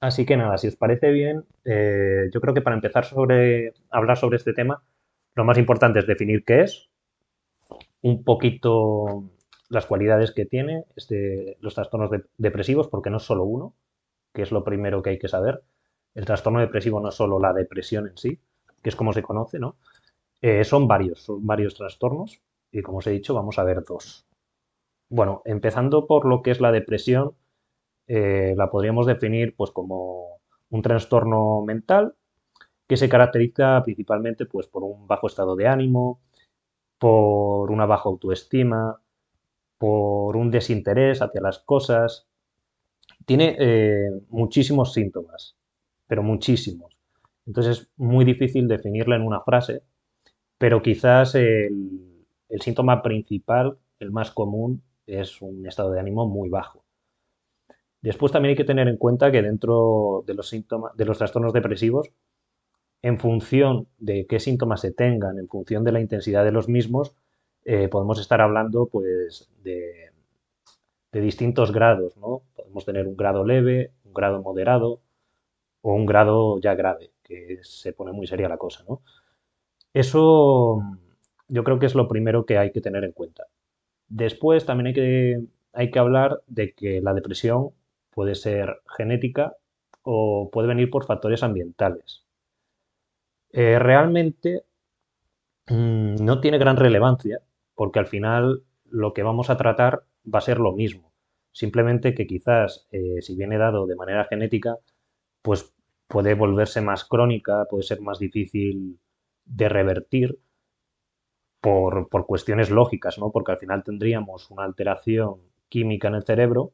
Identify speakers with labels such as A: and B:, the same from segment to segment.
A: Así que nada, si os parece bien, yo creo que para empezar a hablar sobre este tema, lo más importante es definir qué es, un poquito las cualidades que tiene los trastornos depresivos, porque no es solo uno, que es lo primero que hay que saber. El trastorno depresivo no es solo la depresión en sí, que es como se conoce, ¿no? Son varios trastornos y como os he dicho, vamos a ver dos. Bueno, empezando por lo que es la depresión, la podríamos definir pues como un trastorno mental que se caracteriza principalmente pues por un bajo estado de ánimo, por una baja autoestima, por un desinterés hacia las cosas. Tiene muchísimos síntomas, pero muchísimos. Entonces es muy difícil definirla en una frase, pero quizás el síntoma principal, el más común, es un estado de ánimo muy bajo. Después también hay que tener en cuenta que dentro de los síntomas, de los trastornos depresivos, en función de qué síntomas se tengan, en función de la intensidad de los mismos, podemos estar hablando pues de distintos grados, ¿no? Podemos tener un grado leve, un grado moderado o un grado ya grave, que se pone muy seria la cosa, ¿no? Eso yo creo que es lo primero que hay que tener en cuenta. Después también hay que hablar de que la depresión puede ser genética o puede venir por factores ambientales. Realmente no tiene gran relevancia porque al final lo que vamos a tratar va a ser lo mismo. Simplemente que quizás si viene dado de manera genética, pues puede volverse más crónica, puede ser más difícil de revertir por cuestiones lógicas, ¿no? Porque al final tendríamos una alteración química en el cerebro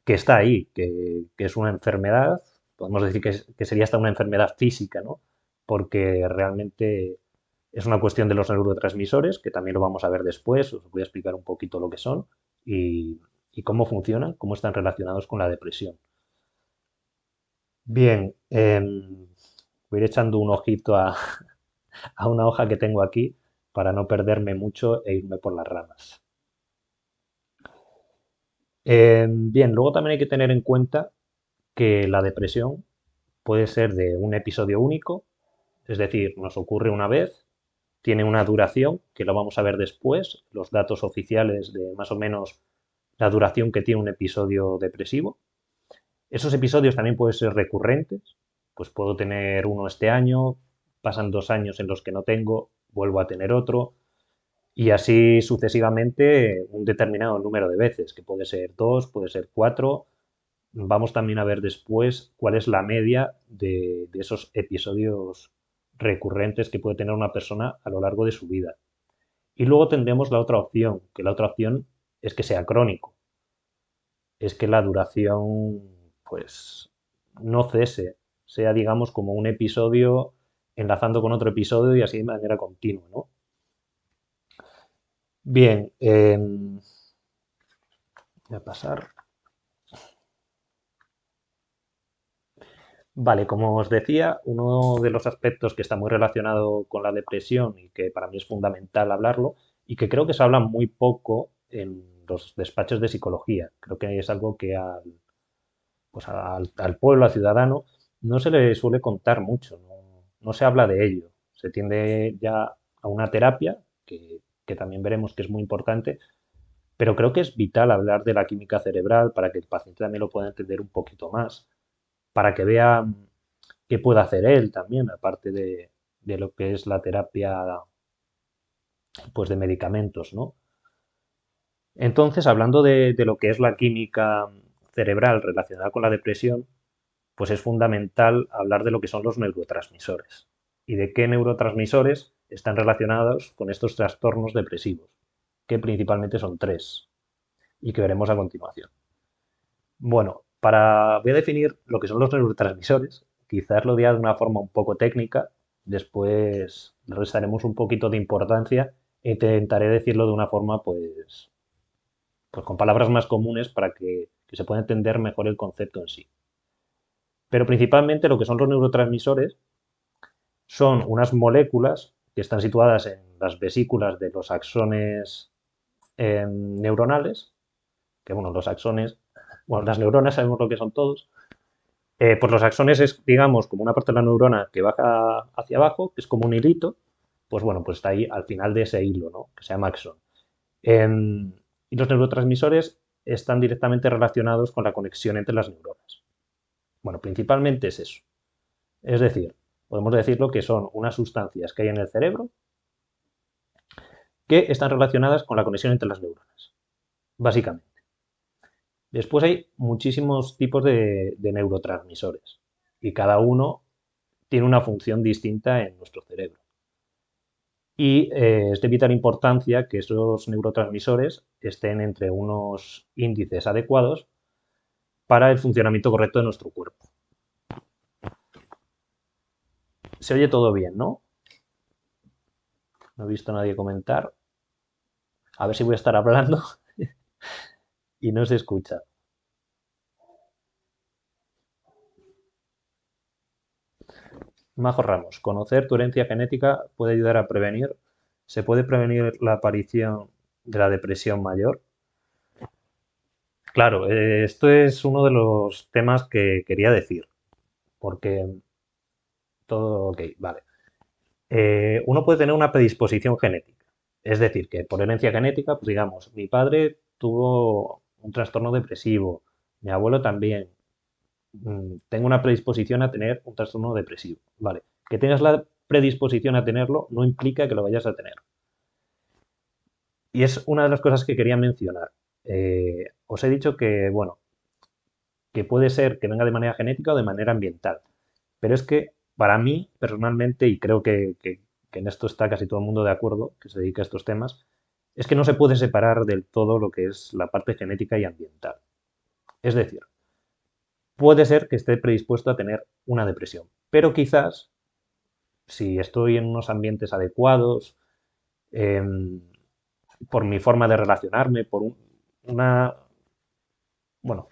A: que está ahí, que es una enfermedad, podemos decir que sería hasta una enfermedad física, ¿no? Porque realmente es una cuestión de los neurotransmisores, que también lo vamos a ver después, os voy a explicar un poquito lo que son y cómo funcionan, cómo están relacionados con la depresión. Bien, voy a ir echando un ojito a una hoja que tengo aquí para no perderme mucho e irme por las ramas. Bien, luego también hay que tener en cuenta que la depresión puede ser de un episodio único, es decir, nos ocurre una vez, tiene una duración, que lo vamos a ver después, los datos oficiales de más o menos la duración que tiene un episodio depresivo. Esos episodios también pueden ser recurrentes, pues puedo tener uno este año, pasan 2 años en los que no tengo, vuelvo a tener otro, y así sucesivamente un determinado número de veces, que puede ser dos, puede ser cuatro. Vamos también a ver después cuál es la media de esos episodios recurrentes que puede tener una persona a lo largo de su vida. Y luego tendremos la otra opción, que la otra opción es que sea crónico, es que la duración pues no cese, sea digamos como un episodio enlazando con otro episodio y así de manera continua, ¿no? Bien, voy a pasar. Vale, como os decía, uno de los aspectos que está muy relacionado con la depresión y que para mí es fundamental hablarlo y que creo que se habla muy poco en los despachos de psicología. Creo que es algo que al pueblo, al ciudadano, no se le suele contar mucho, no se habla de ello. Se tiende ya a una terapia, que también veremos que es muy importante, pero creo que es vital hablar de la química cerebral para que el paciente también lo pueda entender un poquito más, para que vea qué puede hacer él también, aparte de lo que es la terapia pues de medicamentos, ¿no? Entonces, hablando de lo que es la química cerebral relacionada con la depresión, pues es fundamental hablar de lo que son los neurotransmisores y de qué neurotransmisores están relacionados con estos trastornos depresivos, que principalmente son tres y que veremos a continuación. Bueno, voy a definir lo que son los neurotransmisores. Quizás lo diga de una forma un poco técnica, después le restaremos un poquito de importancia e intentaré decirlo de una forma, pues con palabras más comunes para que se pueda entender mejor el concepto en sí. Pero principalmente lo que son los neurotransmisores son unas moléculas que están situadas en las vesículas de los axones neuronales, que bueno, los axones, bueno, las neuronas sabemos lo que son todos, Pues los axones es, digamos, como una parte de la neurona que baja hacia abajo, que es como un hilito, pues bueno, pues está ahí al final de ese hilo, ¿no? Que se llama axón. Em, y los neurotransmisores están directamente relacionados con la conexión entre las neuronas. Bueno, principalmente es eso. Es decir, podemos decirlo que son unas sustancias que hay en el cerebro que están relacionadas con la conexión entre las neuronas, básicamente. Después hay muchísimos tipos de neurotransmisores y cada uno tiene una función distinta en nuestro cerebro. Y es de vital importancia que esos neurotransmisores estén entre unos índices adecuados para el funcionamiento correcto de nuestro cuerpo. Se oye todo bien, ¿no? No he visto a nadie comentar. A ver si voy a estar hablando y no se escucha. Majo Ramos, conocer tu herencia genética puede ayudar a prevenir. ¿Se puede prevenir la aparición de la depresión mayor? Claro, esto es uno de los temas que quería decir, porque todo, ok, vale. Uno puede tener una predisposición genética, es decir, que por herencia genética, pues digamos, mi padre tuvo un trastorno depresivo, mi abuelo también, tengo una predisposición a tener un trastorno depresivo, vale. Que tengas la predisposición a tenerlo no implica que lo vayas a tener. Y es una de las cosas que quería mencionar. Os he dicho que, bueno, que puede ser que venga de manera genética o de manera ambiental. Pero es que para mí, personalmente, y creo que en esto está casi todo el mundo de acuerdo, que se dedica a estos temas, es que no se puede separar del todo lo que es la parte genética y ambiental. Es decir, puede ser que esté predispuesto a tener una depresión, pero quizás si estoy en unos ambientes adecuados, em, por mi forma de relacionarme, una, bueno,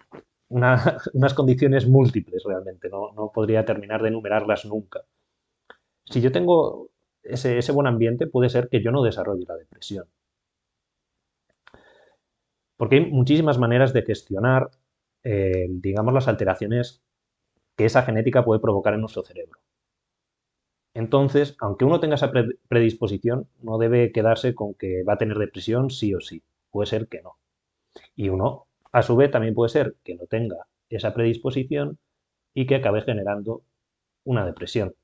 A: unas condiciones múltiples realmente, no podría terminar de enumerarlas nunca. Si yo tengo ese buen ambiente, puede ser que yo no desarrolle la depresión. Porque hay muchísimas maneras de gestionar, digamos, las alteraciones que esa genética puede provocar en nuestro cerebro. Entonces, aunque uno tenga esa predisposición, no debe quedarse con que va a tener depresión sí o sí. Puede ser que no. Y uno, a su vez, también puede ser que no tenga esa predisposición y que acabe generando una depresión.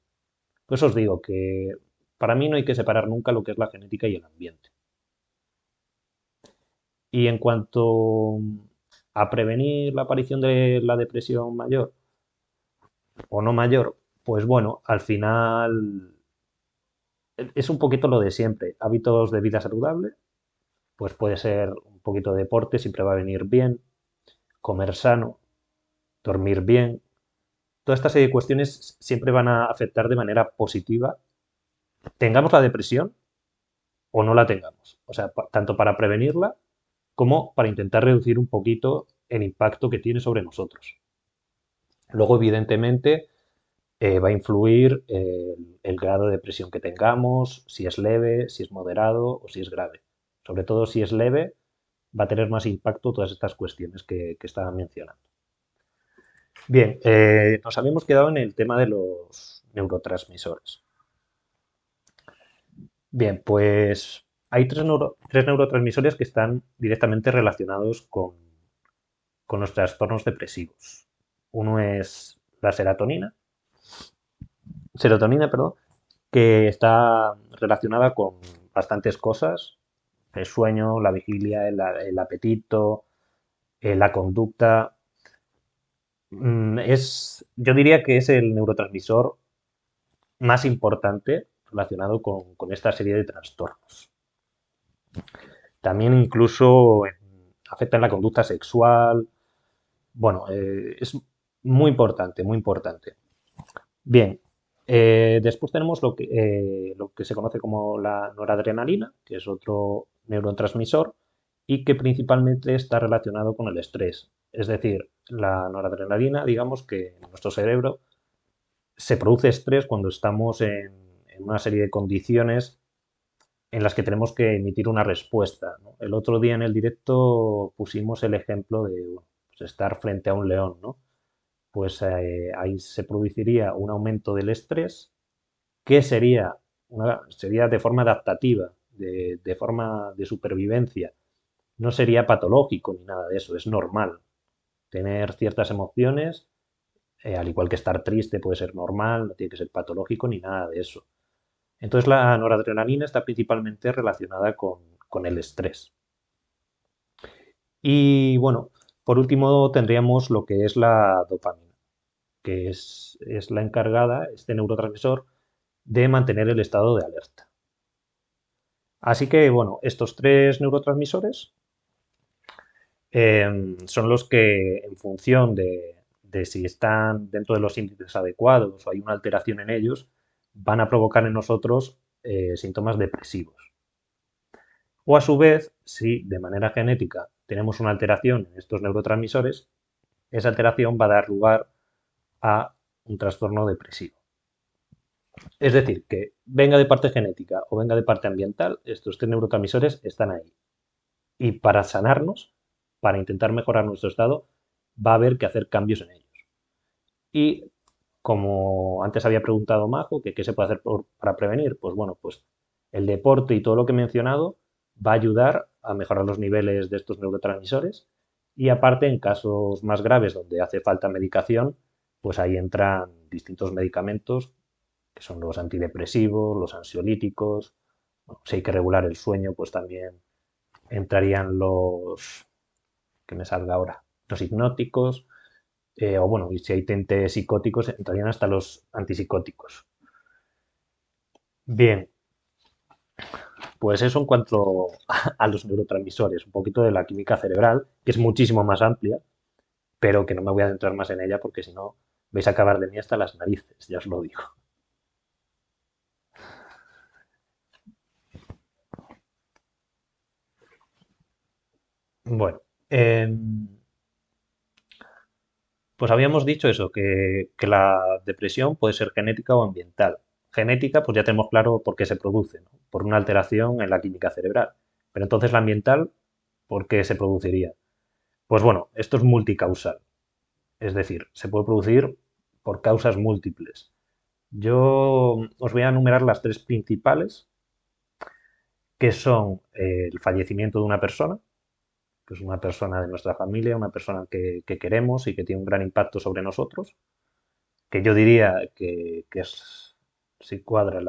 A: Pues os digo que para mí no hay que separar nunca lo que es la genética y el ambiente. Y en cuanto a prevenir la aparición de la depresión mayor o no mayor, pues bueno, al final es un poquito lo de siempre. Hábitos de vida saludable, pues puede ser un poquito de deporte, siempre va a venir bien, comer sano, dormir bien. Toda esta serie de cuestiones siempre van a afectar de manera positiva, tengamos la depresión o no la tengamos. O sea, tanto para prevenirla como para intentar reducir un poquito el impacto que tiene sobre nosotros. Luego, evidentemente, va a influir el grado de depresión que tengamos, si es leve, si es moderado o si es grave. Sobre todo si es leve, va a tener más impacto todas estas cuestiones que estaba mencionando. Bien, nos habíamos quedado en el tema de los neurotransmisores. Bien, pues hay tres neurotransmisores que están directamente relacionados con los trastornos depresivos. Uno es la serotonina, perdón, que está relacionada con bastantes cosas, el sueño, la vigilia, el apetito, la conducta. Yo diría que es el neurotransmisor más importante relacionado con esta serie de trastornos. También incluso afecta en la conducta sexual. Bueno, es muy importante, muy importante. Bien, después tenemos lo que se conoce como la noradrenalina, que es otro neurotransmisor y que principalmente está relacionado con el estrés. Es decir, la noradrenalina, digamos que en nuestro cerebro se produce estrés cuando estamos en una serie de condiciones en las que tenemos que emitir una respuesta, ¿no? El otro día en el directo pusimos el ejemplo de bueno, pues estar frente a un león, ¿no? pues ahí se produciría un aumento del estrés que sería de forma adaptativa, de forma de supervivencia. No sería patológico ni nada de eso, es normal. Tener ciertas emociones, al igual que estar triste, puede ser normal, no tiene que ser patológico ni nada de eso. Entonces la noradrenalina está principalmente relacionada con el estrés. Y bueno, por último tendríamos lo que es la dopamina, que es la encargada, este neurotransmisor, de mantener el estado de alerta. Así que, bueno, estos tres neurotransmisores son los que, en función de si están dentro de los índices adecuados o hay una alteración en ellos, van a provocar en nosotros síntomas depresivos. O a su vez, si de manera genética tenemos una alteración en estos neurotransmisores, esa alteración va a dar lugar a un trastorno depresivo. Es decir, que venga de parte genética o venga de parte ambiental, estos tres neurotransmisores están ahí. Y para sanarnos, para intentar mejorar nuestro estado, va a haber que hacer cambios en ellos. Y como antes había preguntado Majo, que qué se puede hacer para prevenir, pues bueno, pues el deporte y todo lo que he mencionado va a ayudar a mejorar los niveles de estos neurotransmisores y aparte en casos más graves donde hace falta medicación, pues ahí entran distintos medicamentos que son los antidepresivos, los ansiolíticos. Bueno, si hay que regular el sueño, pues también entrarían los, que me salga ahora, los hipnóticos, o bueno, y si hay tintes psicóticos, entrarían hasta los antipsicóticos. Bien, pues eso en cuanto a los neurotransmisores, un poquito de la química cerebral, que es muchísimo más amplia, pero que no me voy a adentrar más en ella porque si no vais a acabar de mí hasta las narices, ya os lo digo. Bueno, pues habíamos dicho eso, que la depresión puede ser genética o ambiental. Genética, pues ya tenemos claro por qué se produce, ¿no? Por una alteración en la química cerebral. Pero entonces la ambiental, ¿por qué se produciría? Pues bueno, esto es multicausal. Es decir, se puede producir por causas múltiples. Yo os voy a enumerar las tres principales, que son el fallecimiento de una persona, que es una persona de nuestra familia, una persona que queremos y que tiene un gran impacto sobre nosotros, que yo diría que es, si cuadra,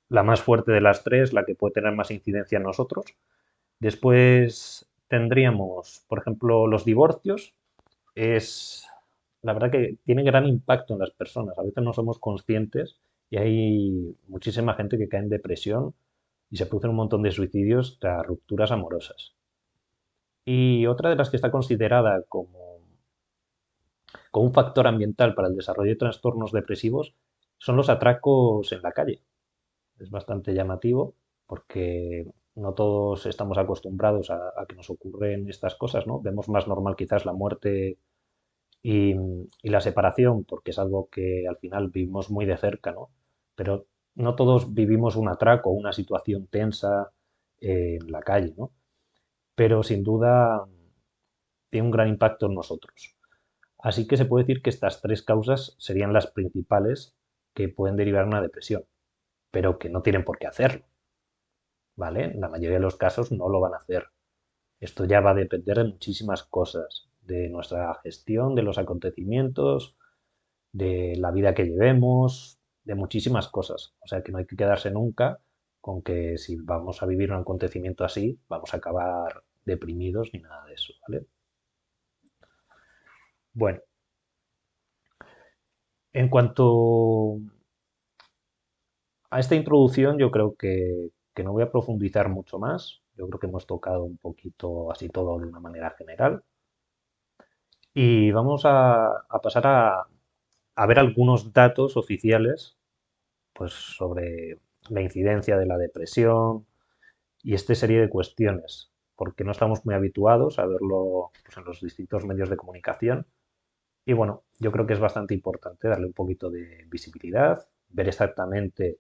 A: la más fuerte de las tres, la que puede tener más incidencia en nosotros. Después tendríamos, por ejemplo, los divorcios. Es, la verdad que tiene gran impacto en las personas. A veces no somos conscientes y hay muchísima gente que cae en depresión y se producen un montón de suicidios tras rupturas amorosas. Y otra de las que está considerada como un factor ambiental para el desarrollo de trastornos depresivos son los atracos en la calle. Es bastante llamativo porque no todos estamos acostumbrados a que nos ocurren estas cosas, ¿no? Vemos más normal quizás la muerte y la separación porque es algo que al final vivimos muy de cerca, ¿no? Pero no todos vivimos un atraco, una situación tensa en la calle, ¿no? Pero sin duda tiene un gran impacto en nosotros. Así que se puede decir que estas tres causas serían las principales que pueden derivar una depresión, pero que no tienen por qué hacerlo, ¿vale? En la mayoría de los casos no lo van a hacer. Esto ya va a depender de muchísimas cosas, de nuestra gestión, de los acontecimientos, de la vida que llevemos, de muchísimas cosas. O sea que no hay que quedarse nunca con que si vamos a vivir un acontecimiento así, vamos a acabar deprimidos ni nada de eso, ¿vale? Bueno, en cuanto a esta introducción, yo creo que no voy a profundizar mucho más. Yo creo que hemos tocado un poquito así todo de una manera general. Y vamos a pasar a ver algunos datos oficiales pues, sobre la incidencia de la depresión y esta serie de cuestiones, porque no estamos muy habituados a verlo pues, en los distintos medios de comunicación. Y bueno, yo creo que es bastante importante darle un poquito de visibilidad, ver exactamente,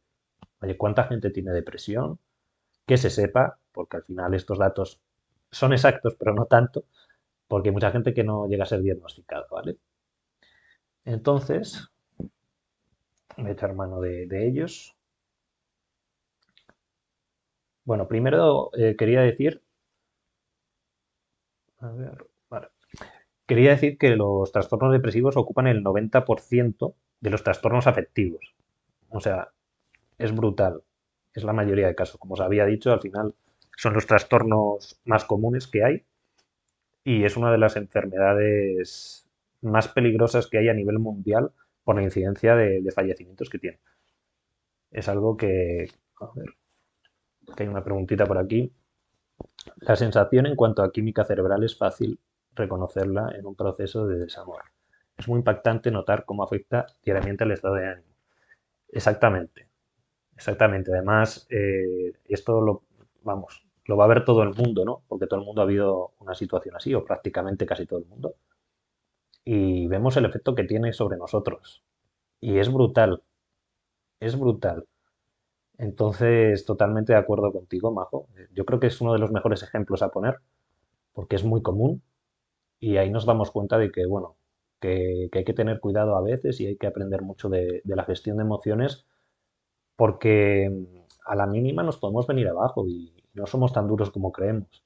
A: oye, cuánta gente tiene depresión, que se sepa, porque al final estos datos son exactos, pero no tanto, porque hay mucha gente que no llega a ser diagnosticado, ¿vale? Entonces, voy a echar mano de ellos. Bueno, primero quería decir, a ver, vale. Quería decir que los trastornos depresivos ocupan el 90% de los trastornos afectivos. O sea, es brutal. Es la mayoría de casos. Como os había dicho, al final son los trastornos más comunes que hay y es una de las enfermedades más peligrosas que hay a nivel mundial por la incidencia de fallecimientos que tiene. Es algo que, a ver, que hay una preguntita por aquí. La sensación en cuanto a química cerebral es fácil reconocerla en un proceso de desamor. Es muy impactante notar cómo afecta diariamente al estado de ánimo. Exactamente, exactamente. Además, esto vamos, lo va a ver todo el mundo, ¿no? Porque todo el mundo ha habido una situación así, o prácticamente casi todo el mundo. Y vemos el efecto que tiene sobre nosotros. Y es brutal, es brutal. Entonces, totalmente de acuerdo contigo, Majo. Yo creo que es uno de los mejores ejemplos a poner, porque es muy común y ahí nos damos cuenta de que, bueno, que hay que tener cuidado a veces y hay que aprender mucho de la gestión de emociones porque a la mínima nos podemos venir abajo y no somos tan duros como creemos.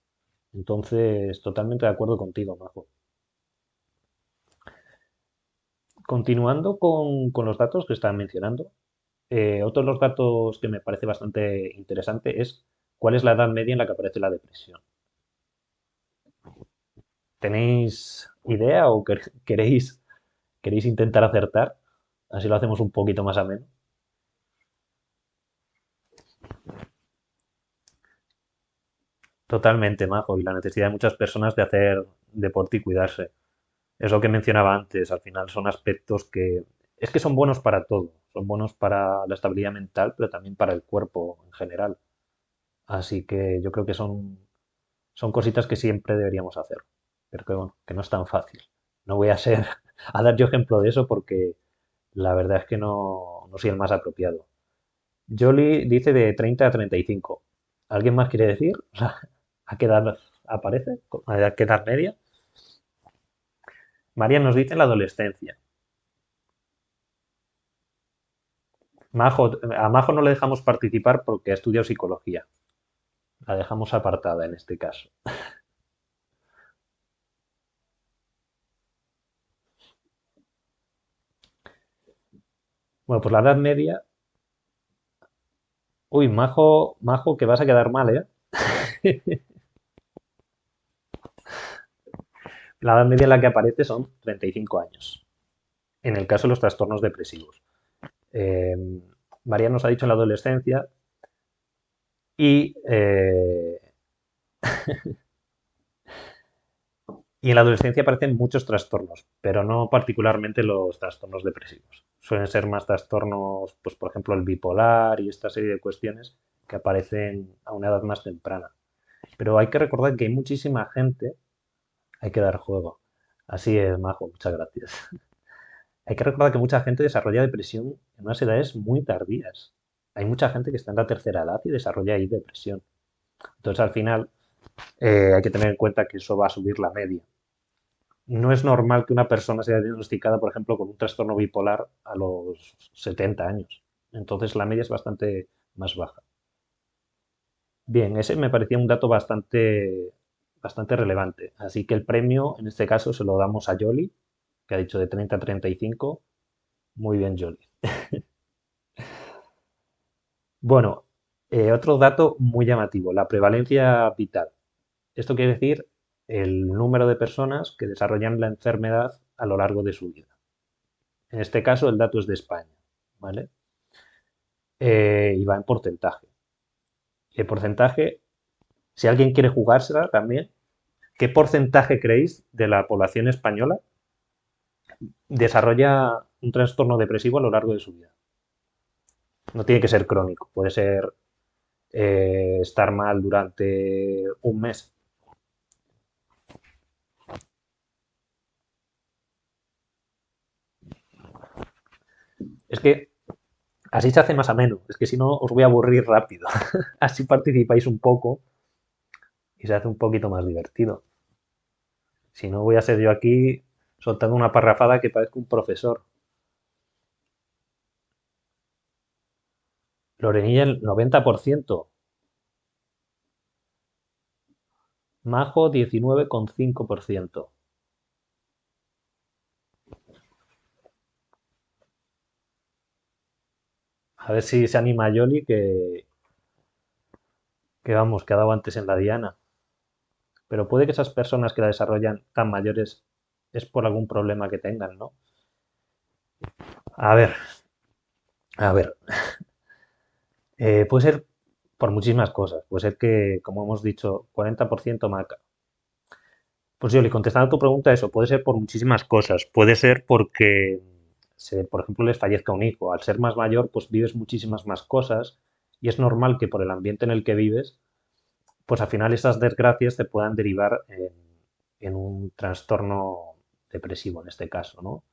A: Entonces, totalmente de acuerdo contigo, Majo. Continuando con los datos que estaba mencionando, otro de los datos que me parece bastante interesante es cuál es la edad media en la que aparece la depresión. ¿Tenéis idea o queréis intentar acertar? Así lo hacemos un poquito más ameno. Totalmente, Majo, y la necesidad de muchas personas de hacer deporte y cuidarse. Es lo que mencionaba antes, al final son aspectos que es que son buenos para todo, son buenos para la estabilidad mental, pero también para el cuerpo en general. Así que yo creo que son cositas que siempre deberíamos hacer, pero que bueno, que no es tan fácil. No voy a ser a dar yo ejemplo de eso porque la verdad es que no soy el más apropiado. Jolly dice de 30 a 35. ¿Alguien más quiere decir? ¿A qué edad aparece? ¿A qué edad media? María nos dice en la adolescencia. A Majo no le dejamos participar porque ha estudiado psicología. La dejamos apartada en este caso. Bueno, pues la edad media. Uy, Majo, Majo, que vas a quedar mal, ¿eh? La edad media en la que aparece son 35 años. En el caso de los trastornos depresivos. Eh, María nos ha dicho en la adolescencia y y en la adolescencia aparecen muchos trastornos, pero no particularmente los trastornos depresivos. Suelen ser más trastornos, pues por ejemplo el bipolar y esta serie de cuestiones que aparecen a una edad más temprana. Pero hay que recordar que hay muchísima gente, hay que dar juego. Así es, Majo, muchas gracias. Hay que recordar que mucha gente desarrolla depresión en unas edades muy tardías. Hay mucha gente que está en la tercera edad y desarrolla ahí depresión. Entonces, al final, hay que tener en cuenta que eso va a subir la media. No es normal que una persona sea diagnosticada, por ejemplo, con un trastorno bipolar a los 70 años. Entonces, la media es bastante más baja. Bien, ese me parecía un dato bastante relevante. Así que el premio, en este caso, se lo damos a Jolly, que ha dicho de 30 a 35. Muy bien, Jolly. Bueno, otro dato muy llamativo, la prevalencia vital. Esto quiere decir el número de personas que desarrollan la enfermedad a lo largo de su vida. En este caso, el dato es de España, ¿vale? Y va en porcentaje. Y el porcentaje, si alguien quiere jugársela también, ¿qué porcentaje creéis de la población española desarrolla un trastorno depresivo a lo largo de su vida? No tiene que ser crónico, puede ser estar mal durante un mes. Es que así se hace más ameno, es que si no os voy a aburrir rápido. Así participáis un poco y se hace un poquito más divertido. Si no voy a ser yo aquí soltando una parrafada que parezco un profesor. Lorenilla el 90%. Majo 19,5%. A ver si se anima Yoli, que vamos, que ha dado antes en la diana. Pero puede que esas personas que la desarrollan tan mayores es por algún problema que tengan, ¿no? A ver, a ver. Puede ser por muchísimas cosas. Puede ser que, como hemos dicho, 40% maca. Pues yo, le contestando a tu pregunta, eso puede ser por muchísimas cosas. Puede ser porque, por ejemplo, les fallezca un hijo. Al ser más mayor, pues vives muchísimas más cosas y es normal que por el ambiente en el que vives, pues al final esas desgracias te puedan derivar en un trastorno depresivo en este caso, ¿no?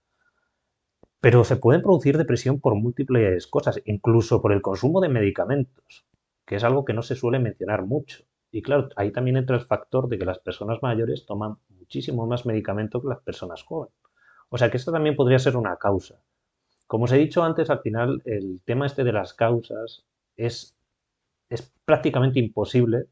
A: Pero se puede producir depresión por múltiples cosas, incluso por el consumo de medicamentos, que es algo que no se suele mencionar mucho. Y claro, ahí también entra el factor de que las personas mayores toman muchísimo más medicamento que las personas jóvenes. O sea que esto también podría ser una causa. Como os he dicho antes, al final el tema este de las causas es, es prácticamente imposible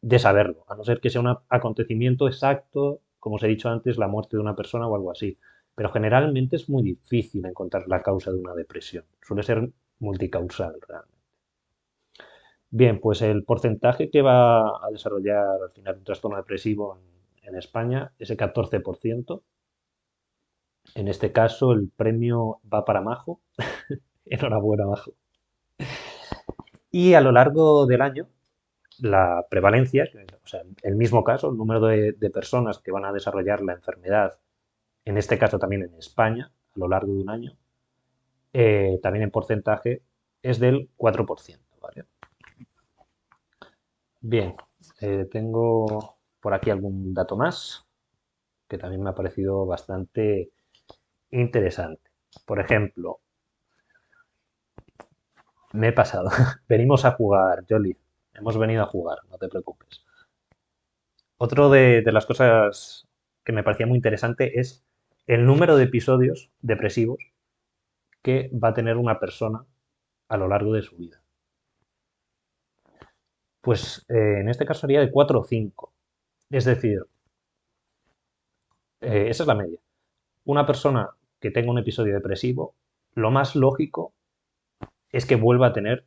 A: de saberlo, a no ser que sea un acontecimiento exacto, como os he dicho antes, la muerte de una persona o algo así. Pero generalmente es muy difícil encontrar la causa de una depresión. Suele ser multicausal realmente. Bien, pues el porcentaje que va a desarrollar al final un trastorno depresivo en España es el 14%. En este caso, el premio va para Majo. Enhorabuena, Majo. Y a lo largo del año, la prevalencia, o sea, el mismo caso, el número de personas que van a desarrollar la enfermedad, en este caso también en España, a lo largo de un año, también en porcentaje, es del 4%, ¿vale? Bien, tengo por aquí algún dato más que también me ha parecido bastante interesante. Por ejemplo, me he pasado. Venimos a jugar, Jolly. Hemos venido a jugar, no te preocupes. Otro de las cosas que me parecía muy interesante es el número de episodios depresivos que va a tener una persona a lo largo de su vida. Pues en este caso sería de 4 o 5. Es decir, esa es la media. Una persona que tenga un episodio depresivo, lo más lógico es que vuelva a tener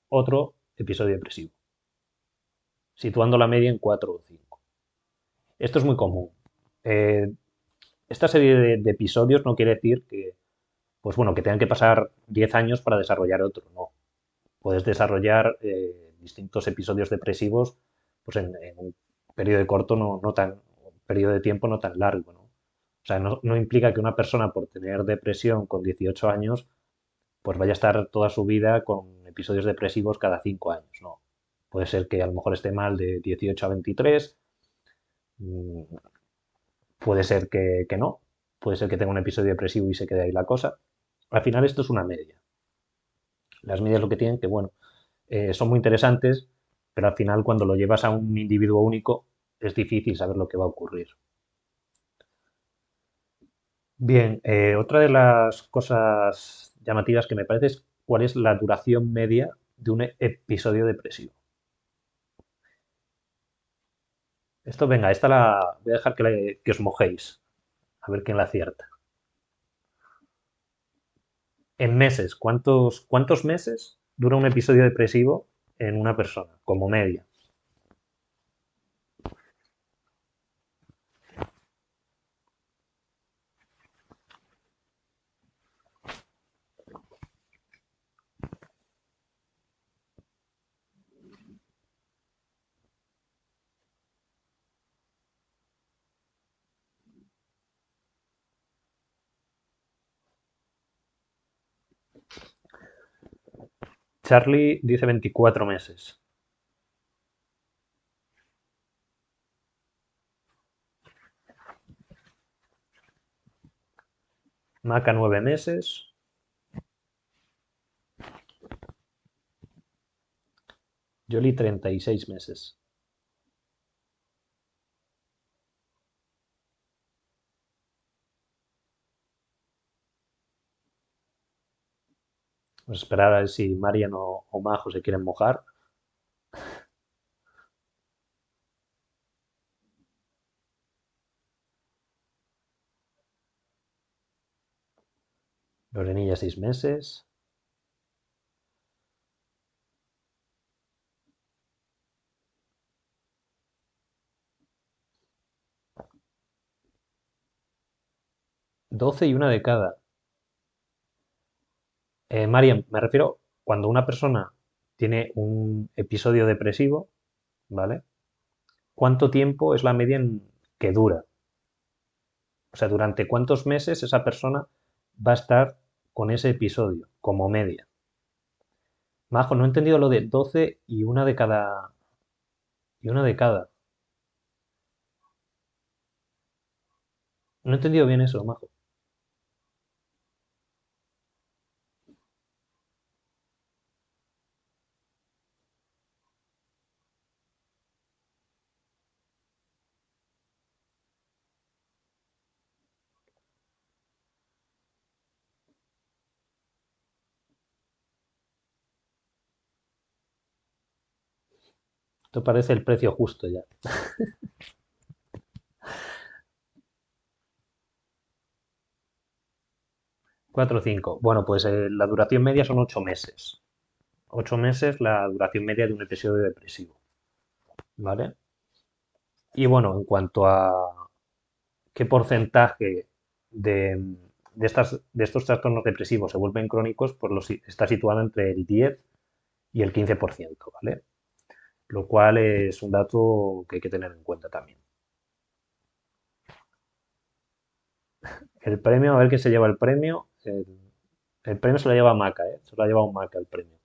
A: otro episodio depresivo, situando la media en 4 o 5. Esto es muy común. Eh, esta serie de episodios no quiere decir que, pues bueno, que tengan que pasar 10 años para desarrollar otro, no. Puedes desarrollar distintos episodios depresivos pues en un periodo de corto, no tan, un periodo de tiempo no tan largo, ¿no? O sea, no implica que una persona por tener depresión con 18 años pues vaya a estar toda su vida con episodios depresivos cada 5 años, no. Puede ser que a lo mejor esté mal de 18 a 23, mm, puede ser que no, puede ser que tenga un episodio depresivo y se quede ahí la cosa. Al final esto es una media. Las medias lo que tienen que, bueno, son muy interesantes, pero al final cuando lo llevas a un individuo único es difícil saber lo que va a ocurrir. Bien, otra de las cosas llamativas que me parece es cuál es la duración media de un episodio depresivo. Esto, venga, esta la voy a dejar que os mojéis, a ver quién la acierta. En meses, ¿cuántos meses dura un episodio depresivo en una persona, como media? Charlie dice 24 meses. Maca 9 meses. Yoli 36 meses. Vamos a esperar a ver si Marian o Majo se quieren mojar. Lorenilla, 6 meses. 12 y una de cada. Marian, me refiero cuando una persona tiene un episodio depresivo, ¿vale? ¿Cuánto tiempo es la media que dura? O sea, ¿durante cuántos meses esa persona va a estar con ese episodio como media? Majo, no he entendido lo de 12 y una de cada. Y una de cada. No he entendido bien eso, Majo. Esto parece el precio justo ya. 4 o 5. Bueno, pues la duración media son 8 meses. 8 meses la duración media de un episodio depresivo. ¿Vale? Y bueno, en cuanto a qué porcentaje de, de estos trastornos depresivos se vuelven crónicos, pues está situado entre el 10 y el 15%, ¿vale? Lo cual es un dato que hay que tener en cuenta también. El premio, a ver quién se lleva el premio. El premio se lo lleva Maca, ¿eh? Se lo ha llevado Maca el premio.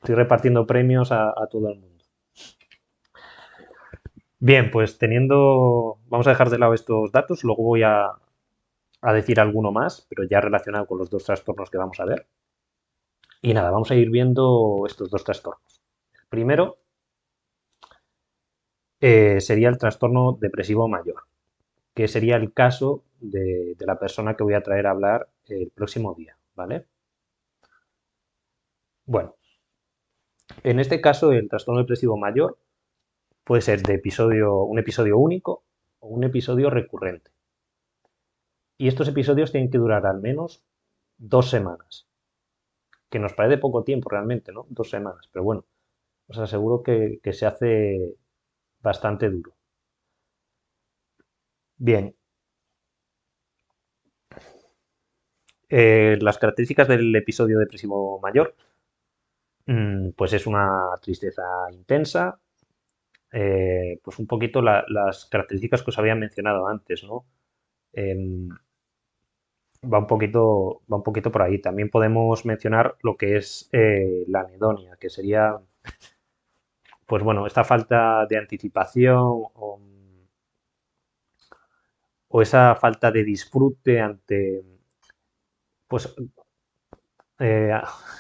A: Estoy repartiendo premios a todo el mundo. Bien, pues vamos a dejar de lado estos datos, luego voy a decir alguno más, pero ya relacionado con los dos trastornos que vamos a ver. Y nada, vamos a ir viendo estos dos trastornos. El primero sería el trastorno depresivo mayor, que sería el caso de la persona que voy a traer a hablar el próximo día, ¿vale? Bueno, en este caso el trastorno depresivo mayor puede ser un episodio único o un episodio recurrente. Y estos episodios tienen que durar al menos 2 semanas, que nos parece poco tiempo realmente, ¿no? 2 semanas, pero bueno, os aseguro que se hace bastante duro. Bien, las características del episodio depresivo mayor, pues es una tristeza intensa, pues un poquito las características que os había mencionado antes, ¿no? Em, va un poquito por ahí. También podemos mencionar lo que es la anedonia, que sería, pues bueno, esta falta de anticipación o esa falta de disfrute ante, pues, eh,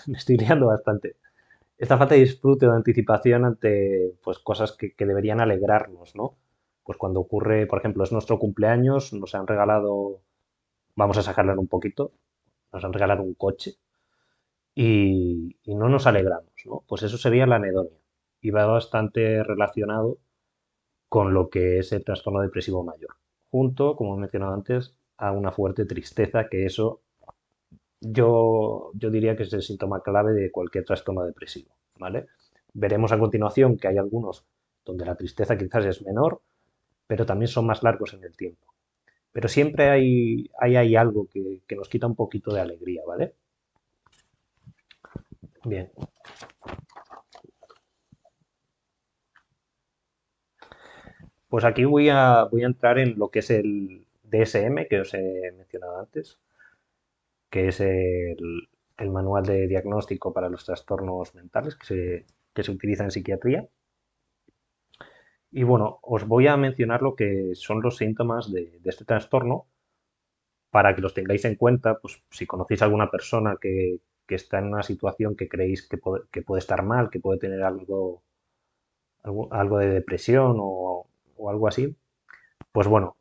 A: me estoy liando bastante. Esta falta de disfrute o de anticipación ante, pues, cosas que deberían alegrarnos, ¿no? Pues cuando ocurre, por ejemplo, es nuestro cumpleaños, nos han regalado, vamos a sacarlo en un poquito, nos han regalado un coche y no nos alegramos, ¿no? Pues eso sería la anedonia y va bastante relacionado con lo que es el trastorno depresivo mayor, junto, como he mencionado antes, a una fuerte tristeza, que eso yo diría que es el síntoma clave de cualquier trastorno depresivo, ¿vale? Veremos a continuación que hay algunos donde la tristeza quizás es menor, pero también son más largos en el tiempo. Pero siempre hay algo que nos quita un poquito de alegría, ¿vale? Bien, pues aquí voy a entrar en lo que es el DSM que os he mencionado antes, que es el manual de diagnóstico para los trastornos mentales que se utiliza en psiquiatría. Y bueno, os voy a mencionar lo que son los síntomas de este trastorno para que los tengáis en cuenta, pues si conocéis a alguna persona que está en una situación que creéis que puede estar mal, que puede tener algo de depresión o algo así, Pues bueno,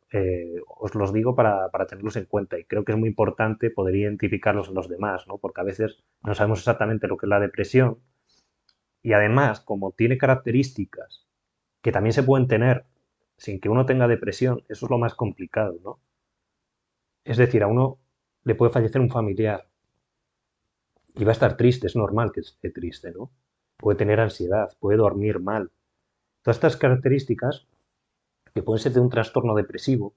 A: os los digo para tenerlos en cuenta y creo que es muy importante poder identificarlos en los demás, ¿no? Porque a veces no sabemos exactamente lo que es la depresión y además, como tiene características que también se pueden tener sin que uno tenga depresión, eso es lo más complicado, ¿no? Es decir, a uno le puede fallecer un familiar y va a estar triste, es normal que esté triste, ¿no? Puede tener ansiedad, puede dormir mal. Todas estas características que pueden ser de un trastorno depresivo,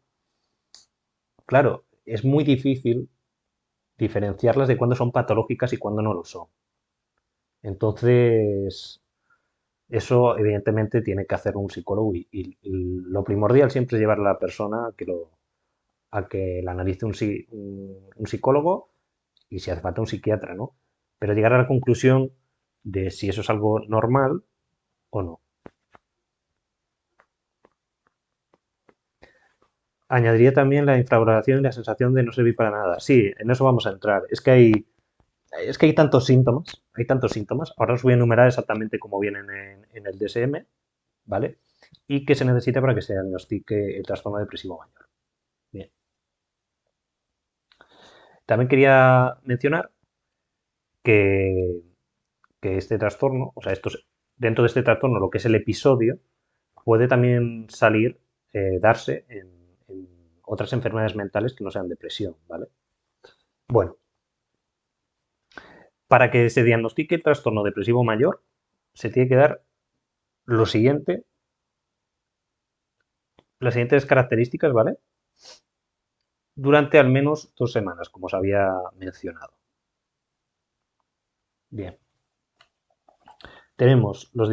A: claro, es muy difícil diferenciarlas de cuándo son patológicas y cuándo no lo son. Entonces, eso evidentemente tiene que hacer un psicólogo y lo primordial siempre es llevar a la persona a que la analice un psicólogo y si hace falta un psiquiatra, ¿no? Pero llegar a la conclusión de si eso es algo normal o no. Añadiría también la infravaloración y la sensación de no servir para nada. Sí, en eso vamos a entrar. Es que hay tantos síntomas. Ahora os voy a enumerar exactamente cómo vienen en el DSM, ¿vale? Y qué se necesita para que se diagnostique el trastorno depresivo mayor. Bien. También quería mencionar que, que este trastorno, o sea, dentro de este trastorno, lo que es el episodio, puede también darse en otras enfermedades mentales que no sean depresión, ¿vale? Bueno, para que se diagnostique el trastorno depresivo mayor, se tiene que dar lo siguiente, las siguientes características, ¿vale? Durante al menos 2 semanas, como os había mencionado. Bien, tenemos los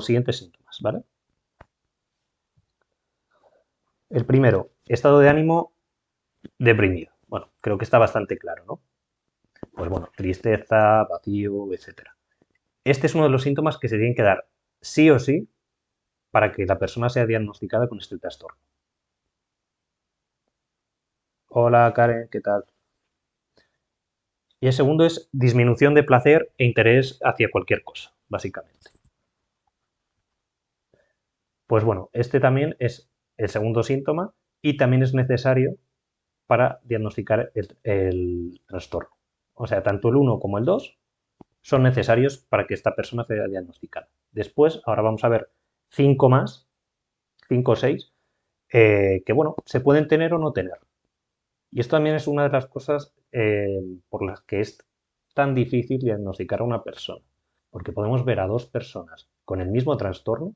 A: siguientes síntomas, ¿vale? El primero, estado de ánimo deprimido. Bueno, creo que está bastante claro, ¿no? Pues bueno, tristeza, vacío, etcétera. Este es uno de los síntomas que se tienen que dar sí o sí para que la persona sea diagnosticada con este trastorno. Hola Karen, ¿qué tal? Y el segundo es disminución de placer e interés hacia cualquier cosa, básicamente. Pues bueno, este también es el segundo síntoma y también es necesario para diagnosticar el trastorno. O sea, tanto el uno como el 2 son necesarios para que esta persona sea diagnosticada. Después, ahora vamos a ver 5 más, 5 o 6, que bueno, se pueden tener o no tener. Y esto también es una de las cosas por las que es tan difícil diagnosticar a una persona, porque podemos ver a dos personas con el mismo trastorno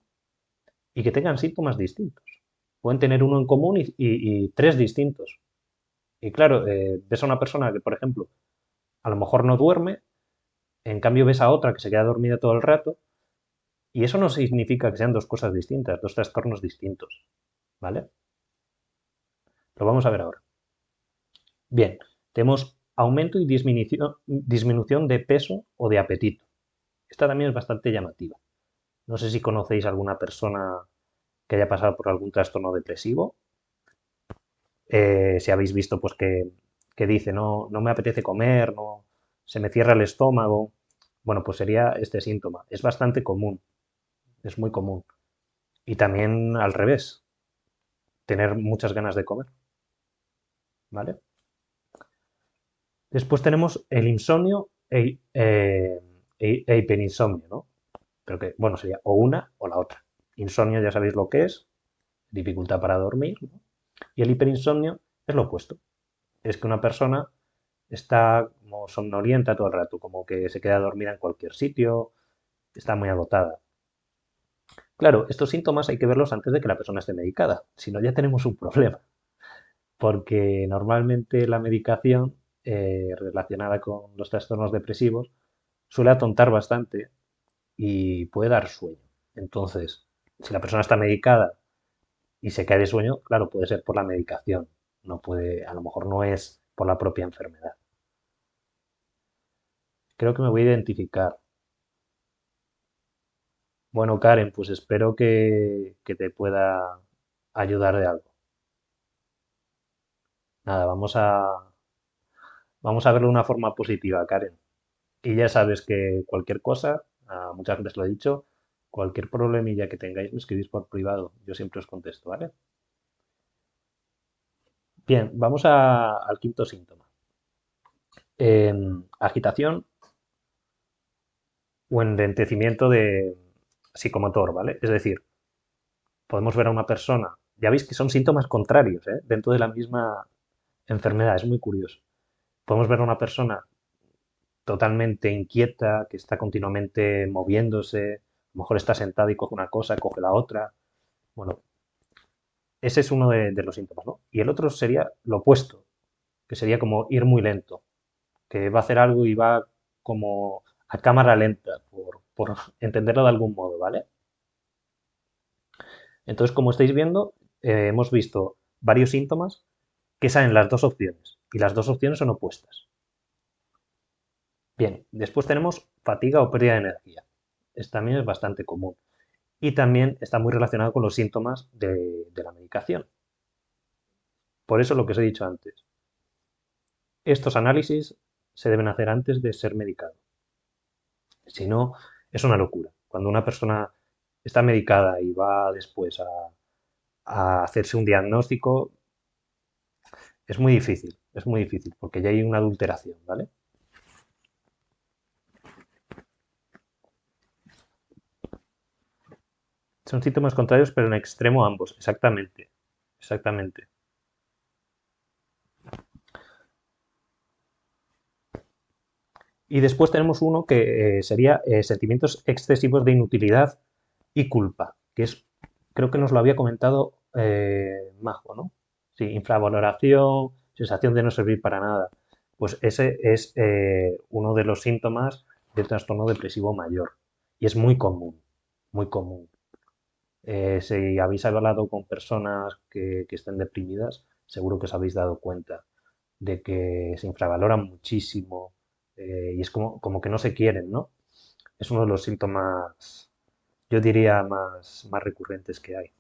A: y que tengan síntomas distintos. Pueden tener uno en común y tres distintos. Y claro, ves a una persona que, por ejemplo, a lo mejor no duerme, en cambio ves a otra que se queda dormida todo el rato, y eso no significa que sean dos cosas distintas, dos trastornos distintos. ¿Vale? Lo vamos a ver ahora. Bien, tenemos aumento y disminución de peso o de apetito. Esta también es bastante llamativa. No sé si conocéis alguna persona que haya pasado por algún trastorno depresivo. Si habéis visto pues que dice no, no me apetece comer, no, se me cierra el estómago. Bueno, pues sería este síntoma. Es bastante común, es muy común. Y también al revés, tener muchas ganas de comer, ¿vale? Después tenemos el insomnio e hiperinsomnio, ¿no? Pero que, bueno, sería o una o la otra. Insomnio ya sabéis lo que es, dificultad para dormir, ¿no? Y el hiperinsomnio es lo opuesto. Es que una persona está como somnolienta todo el rato, como que se queda dormida en cualquier sitio, está muy agotada. Claro, estos síntomas hay que verlos antes de que la persona esté medicada, si no ya tenemos un problema, porque normalmente la medicación relacionada con los trastornos depresivos suele atontar bastante y puede dar sueño. Entonces, si la persona está medicada y se cae de sueño, claro, puede ser por la medicación, no puede, a lo mejor no es por la propia enfermedad. Creo que me voy a identificar. Bueno, Karen, pues espero que te pueda ayudar de algo. Nada, vamos a verlo de una forma positiva, Karen. Y ya sabes que cualquier cosa, muchas veces lo he dicho, cualquier problemilla que tengáis me escribís por privado. Yo siempre os contesto, ¿vale? Bien, vamos al quinto síntoma. Agitación o enlentecimiento de psicomotor, ¿vale? Es decir, podemos ver a una persona, ya veis que son síntomas contrarios, ¿eh? Dentro de la misma enfermedad, es muy curioso. Podemos ver a una persona totalmente inquieta, que está continuamente moviéndose, a lo mejor está sentada y coge una cosa, coge la otra. Bueno, ese es uno de los síntomas, ¿no? Y el otro sería lo opuesto, que sería como ir muy lento, que va a hacer algo y va como a cámara lenta, por entenderlo de algún modo, ¿vale? Entonces, como estáis viendo, hemos visto varios síntomas que salen las dos opciones, y las dos opciones son opuestas. Bien, después tenemos fatiga o pérdida de energía. Esto también es bastante común. Y también está muy relacionado con los síntomas de la medicación. Por eso lo que os he dicho antes. Estos análisis se deben hacer antes de ser medicado. Si no, es una locura. Cuando una persona está medicada y va después a hacerse un diagnóstico, es muy difícil, porque ya hay una adulteración, ¿vale? Son síntomas contrarios, pero en extremo ambos, exactamente, exactamente. Y después tenemos uno que sería sentimientos excesivos de inutilidad y culpa, que es, creo que nos lo había comentado Majo, ¿no? Sí, infravaloración, sensación de no servir para nada. Pues ese es uno de los síntomas del trastorno depresivo mayor. Y es muy común, muy común. Si habéis hablado con personas que estén deprimidas, seguro que os habéis dado cuenta de que se infravaloran muchísimo y es como que no se quieren, ¿no? Es uno de los síntomas, yo diría, más recurrentes que hay.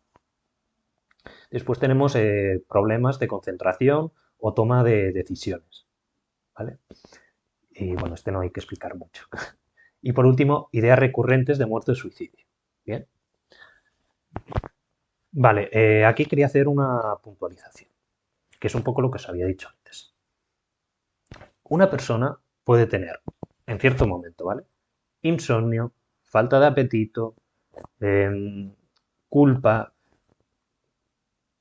A: Después tenemos problemas de concentración o toma de decisiones, ¿vale? Y bueno, este no hay que explicar mucho. Y por último, ideas recurrentes de muerte o suicidio. Bien, vale, aquí quería hacer una puntualización, que es un poco lo que os había dicho antes. Una persona puede tener, en cierto momento, ¿vale? Insomnio, falta de apetito, culpa,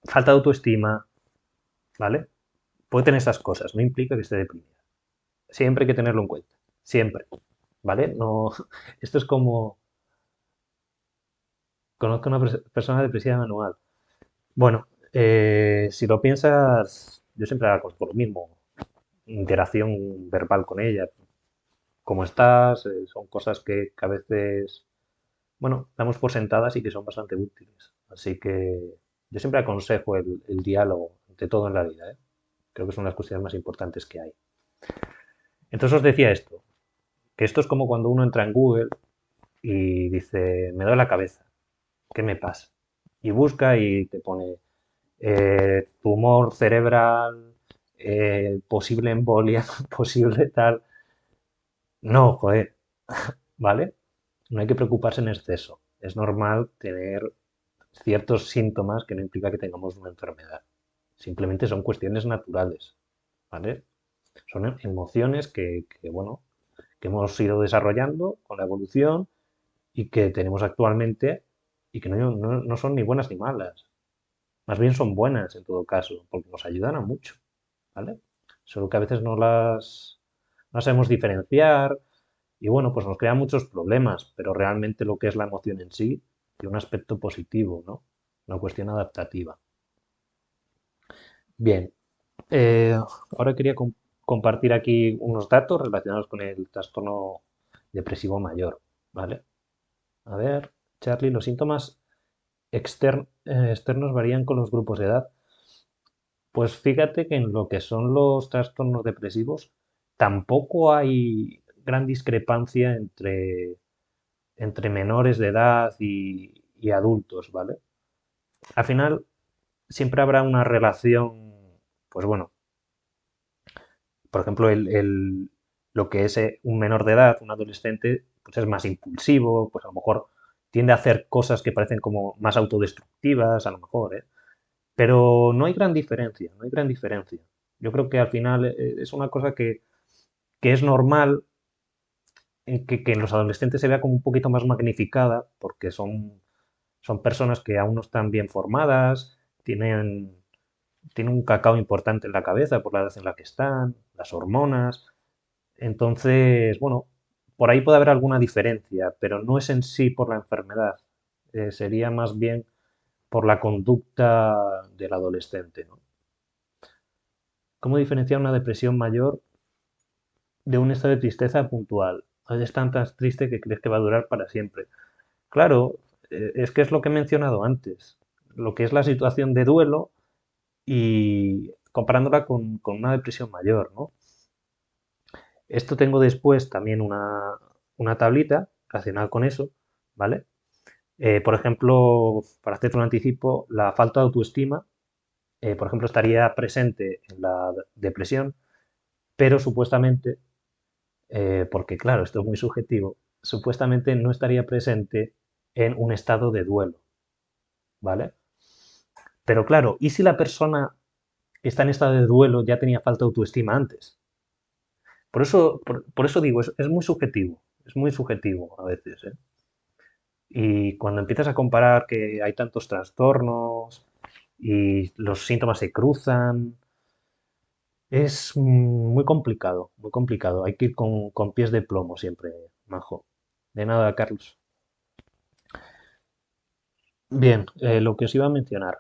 A: falta de autoestima, ¿vale? Puede tener esas cosas, no implica que esté deprimida. Siempre hay que tenerlo en cuenta, siempre, ¿vale? No, esto es como, conozco a una persona depresiva manual. Bueno, si lo piensas, yo siempre hago por lo mismo, interacción verbal con ella. ¿Cómo estás? Son cosas que a veces, bueno, damos por sentadas y que son bastante útiles. Así que yo siempre aconsejo el diálogo, ante todo en la vida, ¿eh? Creo que son las cuestiones más importantes que hay. Entonces os decía esto, que esto es como cuando uno entra en Google y dice, me duele la cabeza, ¿qué me pasa? Y busca y te pone tumor cerebral, posible embolia, posible tal. No, joder, ¿vale? No hay que preocuparse en exceso. Es normal tener ciertos síntomas que no implica que tengamos una enfermedad. Simplemente son cuestiones naturales, ¿vale? Son emociones bueno, que hemos ido desarrollando con la evolución y que tenemos actualmente y que no son ni buenas ni malas. Más bien son buenas en todo caso, porque nos ayudan a mucho, ¿vale? Solo que a veces no sabemos diferenciar y bueno, pues nos crea muchos problemas, pero realmente lo que es la emoción en sí tiene un aspecto positivo, ¿no? Una cuestión adaptativa. Bien, eh, ahora quería compartir aquí unos datos relacionados con el trastorno depresivo mayor, ¿vale? A ver, Charlie, los síntomas externos varían con los grupos de edad. Pues fíjate que en lo que son los trastornos depresivos tampoco hay gran discrepancia entre menores de edad y adultos, ¿vale? Al final siempre habrá una relación, pues bueno, por ejemplo, lo que es un menor de edad, un adolescente, pues es más impulsivo, pues a lo mejor tiende a hacer cosas que parecen como más autodestructivas, a lo mejor, ¿eh? Pero no hay gran diferencia, no hay gran diferencia. Yo creo que al final es una cosa que es normal que en los adolescentes se vea como un poquito más magnificada, porque son personas que aún no están bien formadas, tienen un cacao importante en la cabeza por la edad en la que están, las hormonas. Entonces, bueno, por ahí puede haber alguna diferencia, pero no es en sí por la enfermedad. Sería más bien por la conducta del adolescente, ¿no? ¿Cómo diferenciar una depresión mayor de un estado de tristeza puntual? A veces tan triste que crees que va a durar para siempre. Claro, es que es lo que he mencionado antes, lo que es la situación de duelo y comparándola con una depresión mayor, ¿no? Esto tengo después también una tablita relacionada con eso, ¿vale? Por ejemplo, para hacerte un anticipo, la falta de autoestima, por ejemplo, estaría presente en la depresión, pero supuestamente, porque claro, esto es muy subjetivo, supuestamente no estaría presente en un estado de duelo, ¿vale? Pero claro, ¿y si la persona que está en estado de duelo ya tenía falta de autoestima antes? Por eso digo, es muy subjetivo a veces, ¿eh? Y cuando empiezas a comparar que hay tantos trastornos y los síntomas se cruzan, es muy complicado, muy complicado. Hay que ir con pies de plomo siempre, Majo. De nada, Carlos. Bien, lo que os iba a mencionar.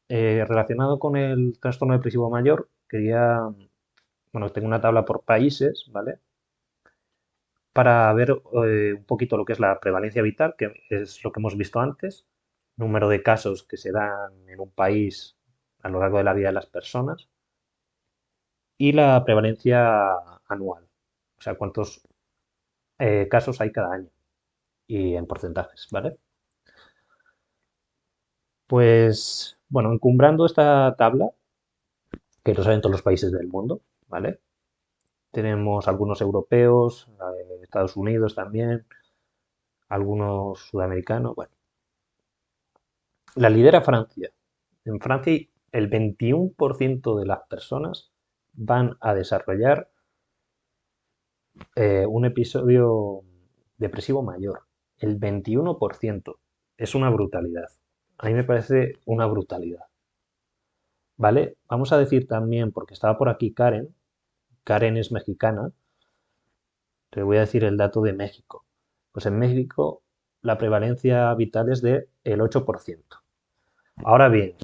A: Relacionado con el trastorno depresivo mayor, bueno, tengo una tabla por países, ¿vale? Para ver un poquito lo que es la prevalencia vital, que es lo que hemos visto antes, número de casos que se dan en un país a lo largo de la vida de las personas, y la prevalencia anual, o sea, cuántos casos hay cada año y en porcentajes, ¿vale? Pues, bueno, encumbrando esta tabla, que lo saben todos los países del mundo, ¿vale? Tenemos algunos europeos, Estados Unidos también, algunos sudamericanos, bueno. La lidera Francia. En Francia el 21% de las personas van a desarrollar un episodio depresivo mayor. El 21% es una brutalidad. A mí me parece una brutalidad. ¿Vale? Vamos a decir también, porque estaba por aquí Karen, Karen es mexicana, te voy a decir el dato de México. Pues en México la prevalencia vital es de el 8%. Ahora bien,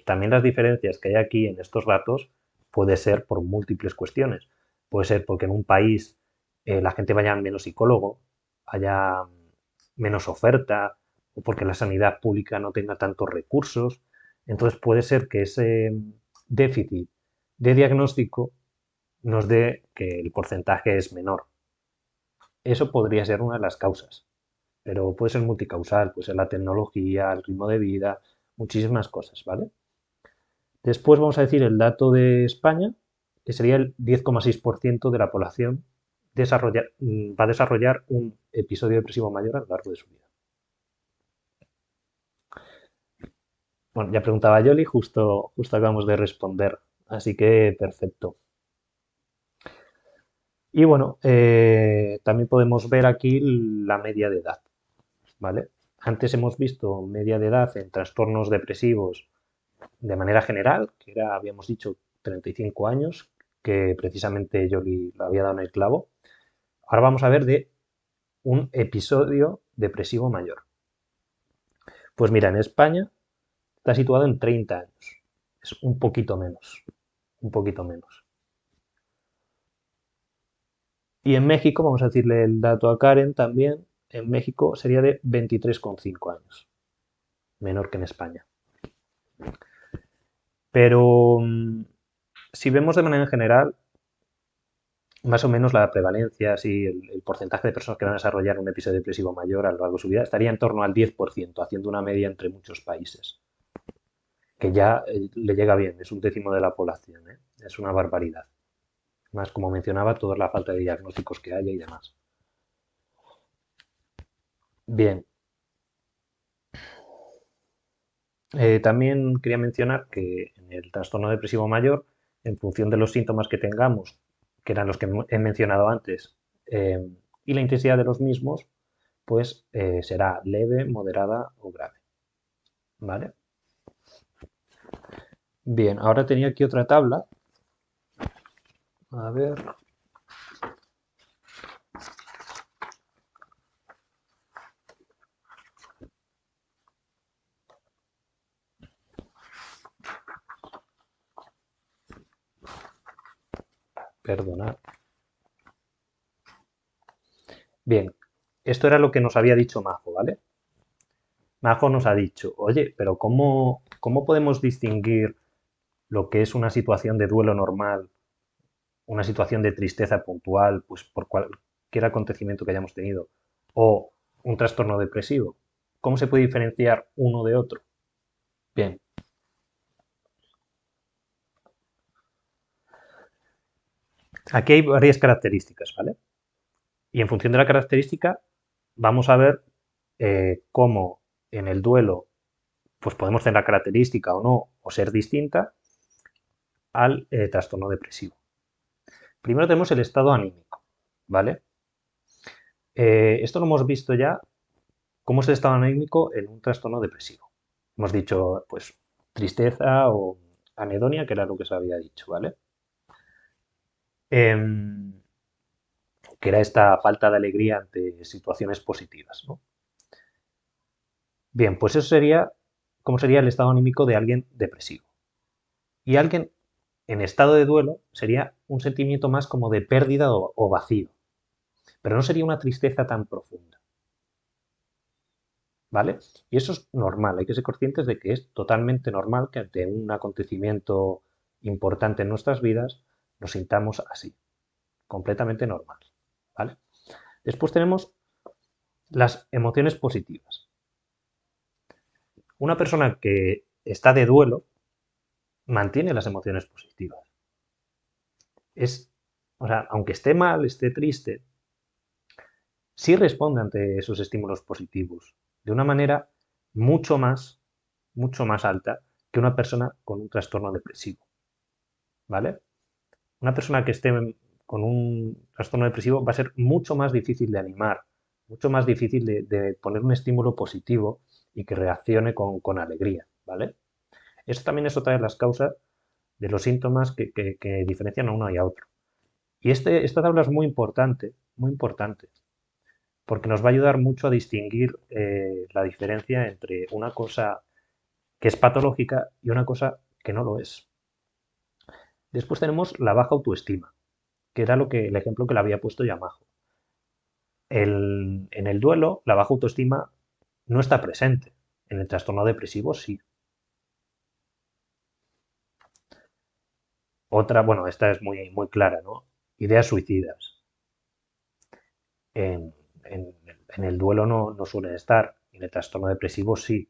A: también las diferencias que hay aquí en estos datos puede ser por múltiples cuestiones. Puede ser porque en un país la gente vaya a menos psicólogo, haya menos oferta, o porque la sanidad pública no tenga tantos recursos. Entonces puede ser que ese déficit de diagnóstico nos dé que el porcentaje es menor. Eso podría ser una de las causas, pero puede ser multicausal, puede ser la tecnología, el ritmo de vida, muchísimas cosas, ¿vale? Después vamos a decir el dato de España, que sería el 10,6% de la población va a desarrollar un episodio depresivo mayor a lo largo de su vida. Bueno, ya preguntaba Yoli, justo acabamos de responder, así que perfecto. Y bueno, también podemos ver aquí la media de edad, ¿vale? Antes hemos visto media de edad en trastornos depresivos de manera general, que era, habíamos dicho, 35 años, que precisamente Yoli lo había dado en el clavo. Ahora vamos a ver de un episodio depresivo mayor. Pues mira, en España está situado en 30 años. Es un poquito menos, un poquito menos. Y en México, vamos a decirle el dato a Karen también, en México sería de 23,5 años, menor que en España. Pero si vemos de manera general, más o menos la prevalencia, así, el porcentaje de personas que van a desarrollar un episodio depresivo mayor a lo largo de su vida estaría en torno al 10%, haciendo una media entre muchos países, que ya le llega bien, es un décimo de la población, ¿eh? Es una barbaridad. Más, como mencionaba, toda la falta de diagnósticos que haya y demás. Bien, También quería mencionar que en el trastorno depresivo mayor, en función de los síntomas que tengamos, que eran los que he mencionado antes, eh, y la intensidad de los mismos, pues será leve, moderada o grave. ¿Vale? Bien, ahora tenía aquí otra tabla. A ver, perdonad. Bien, esto era lo que nos había dicho Majo, ¿vale? Majo nos ha dicho, oye, pero ¿cómo podemos distinguir lo que es una situación de duelo normal, una situación de tristeza puntual, pues por cualquier acontecimiento que hayamos tenido, o un trastorno depresivo? ¿Cómo se puede diferenciar uno de otro? Bien, aquí hay varias características, ¿vale? Y en función de la característica, vamos a ver cómo en el duelo pues podemos tener la característica o no, o ser distinta al trastorno depresivo. Primero tenemos el estado anímico, ¿vale? Esto lo hemos visto ya, cómo es el estado anímico en un trastorno depresivo. Hemos dicho, pues, tristeza o anedonia, que era lo que se había dicho, ¿vale? Em, que era esta falta de alegría ante situaciones positivas, ¿no? Bien, pues eso sería, ¿cómo sería el estado anímico de alguien depresivo? Y alguien en estado de duelo sería un sentimiento más como de pérdida o vacío, pero no sería una tristeza tan profunda, ¿vale? Y eso es normal, hay que ser conscientes de que es totalmente normal que ante un acontecimiento importante en nuestras vidas nos sintamos así, completamente normal, ¿vale? Después tenemos las emociones positivas. Una persona que está de duelo mantiene las emociones positivas. Es, o sea, aunque esté mal, esté triste, sí responde ante esos estímulos positivos de una manera mucho mucho más alta que una persona con un trastorno depresivo, ¿vale? Una persona que esté con un trastorno depresivo va a ser mucho más difícil de animar, mucho más difícil de poner un estímulo positivo y que reaccione con alegría, ¿vale? Esto también es otra de las causas de los síntomas que diferencian a uno y a otro. Y esta tabla es muy importante, porque nos va a ayudar mucho a distinguir la diferencia entre una cosa que es patológica y una cosa que no lo es. Después tenemos la baja autoestima, que era el ejemplo que le había puesto Yamajo. En el duelo, la baja autoestima no está presente. En el trastorno depresivo sí. Otra, bueno, esta es muy clara, ¿no? Ideas suicidas. En, en el duelo no suelen estar. En el trastorno depresivo sí.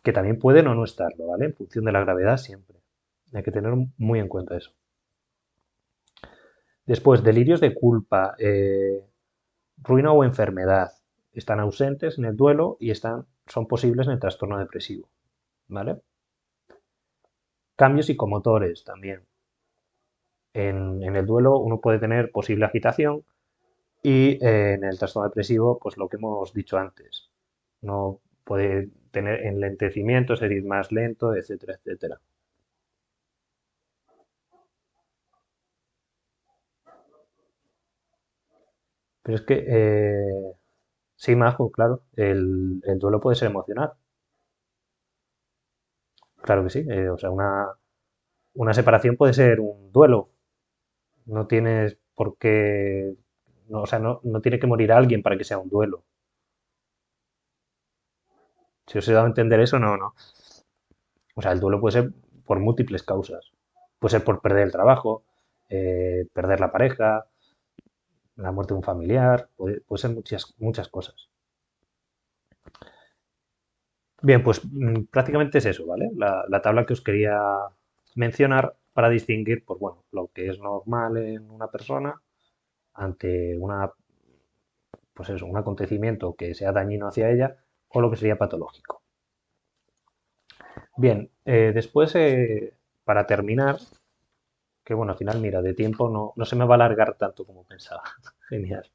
A: Que también pueden o no estarlo, ¿vale? En función de la gravedad siempre. Hay que tener muy en cuenta eso. Después, delirios de culpa, ruina o enfermedad. Están ausentes en el duelo y son posibles en el trastorno depresivo, ¿vale? Cambios psicomotores también. En el duelo uno puede tener posible agitación y en el trastorno depresivo, pues lo que hemos dicho antes. No puede tener enlentecimiento, ser más lento, etcétera, etcétera. Pero es que, sí, Majo, claro, el duelo puede ser emocional. Claro que sí. O sea, una separación puede ser un duelo. No tienes por qué, no, o sea, no tiene que morir alguien para que sea un duelo. Si os he dado a entender eso, no. O sea, el duelo puede ser por múltiples causas. Puede ser por perder el trabajo, perder la pareja, la muerte de un familiar, puede ser muchas cosas. Bien, pues prácticamente es eso, ¿vale? La tabla que os quería mencionar para distinguir, pues bueno, lo que es normal en una persona ante pues eso, un acontecimiento que sea dañino hacia ella o lo que sería patológico. Bien, después, para terminar, que bueno, al final, mira, de tiempo no se me va a alargar tanto como pensaba. Genial.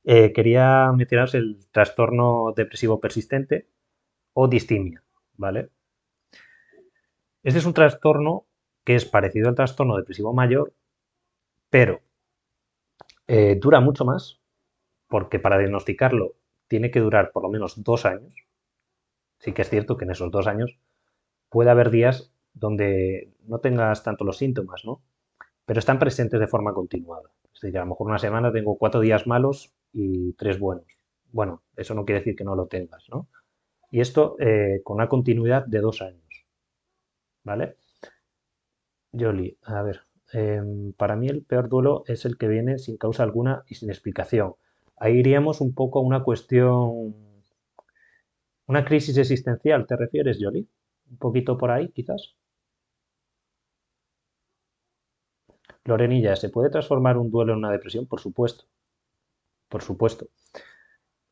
A: Quería mencionaros el trastorno depresivo persistente o distimia, ¿vale? Este es un trastorno que es parecido al trastorno depresivo mayor, pero dura mucho más, porque para diagnosticarlo tiene que durar por lo menos 2 años. Sí que es cierto que en esos 2 años puede haber días donde no tengas tanto los síntomas, ¿no? Pero están presentes de forma continuada. Es decir, a lo mejor una semana tengo 4 días malos y 3 buenos. Bueno, eso no quiere decir que no lo tengas, ¿no? Y esto con una continuidad de 2 años, ¿vale? Yoli, a ver, para mí el peor duelo es el que viene sin causa alguna y sin explicación. Ahí iríamos un poco a una cuestión, una crisis existencial, ¿te refieres, Yoli? Un poquito por ahí, quizás. Lorenilla, ¿se puede transformar un duelo en una depresión? Por supuesto, por supuesto.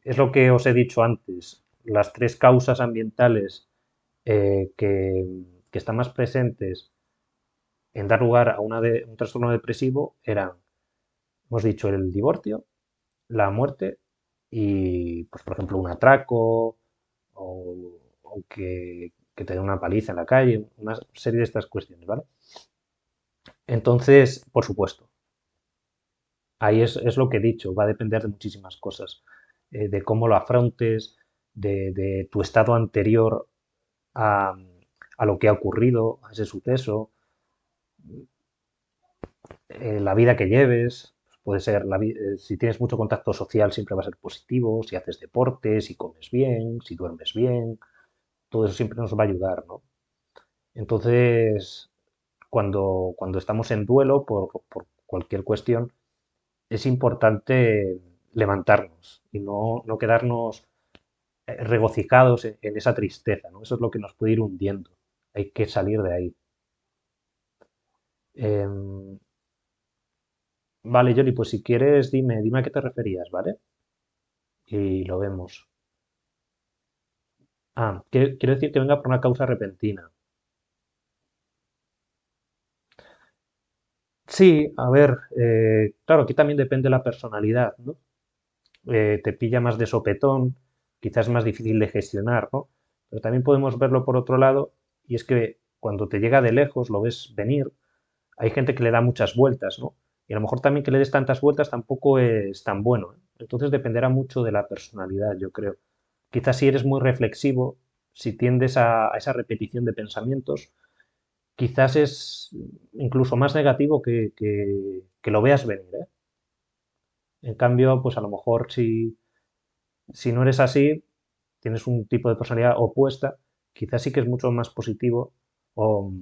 A: Es lo que os he dicho antes. Las tres causas ambientales que están más presentes en dar lugar a un trastorno depresivo eran, hemos dicho, el divorcio, la muerte y, pues, por ejemplo, un atraco o que te den una paliza en la calle, una serie de estas cuestiones, ¿vale? Entonces, por supuesto, ahí es lo que he dicho, va a depender de muchísimas cosas, de cómo lo afrontes, de tu estado anterior a, a lo que ha ocurrido, a ese suceso, la vida que lleves, puede ser, si tienes mucho contacto social siempre va a ser positivo, si haces deporte, si comes bien, si duermes bien, todo eso siempre nos va a ayudar, ¿no? Entonces, cuando estamos en duelo por cualquier cuestión, es importante levantarnos y no quedarnos regocijados en esa tristeza, ¿no? Eso es lo que nos puede ir hundiendo. Hay que salir de ahí. Em, vale, Yoli, pues si quieres, dime a qué te referías, ¿vale? Y lo vemos. Ah, quiero decir que venga por una causa repentina. Sí, a ver, claro, aquí también depende de la personalidad, ¿no? Te pilla más de sopetón, quizás más difícil de gestionar, ¿no? Pero también podemos verlo por otro lado, y es que cuando te llega de lejos, lo ves venir, hay gente que le da muchas vueltas, ¿no? Y a lo mejor también que le des tantas vueltas tampoco es tan bueno, ¿eh? Entonces dependerá mucho de la personalidad, yo creo. Quizás si eres muy reflexivo, si tiendes a esa repetición de pensamientos, quizás es incluso más negativo que lo veas venir, ¿eh? En cambio, pues a lo mejor si no eres así, tienes un tipo de personalidad opuesta, quizás sí que es mucho más positivo o,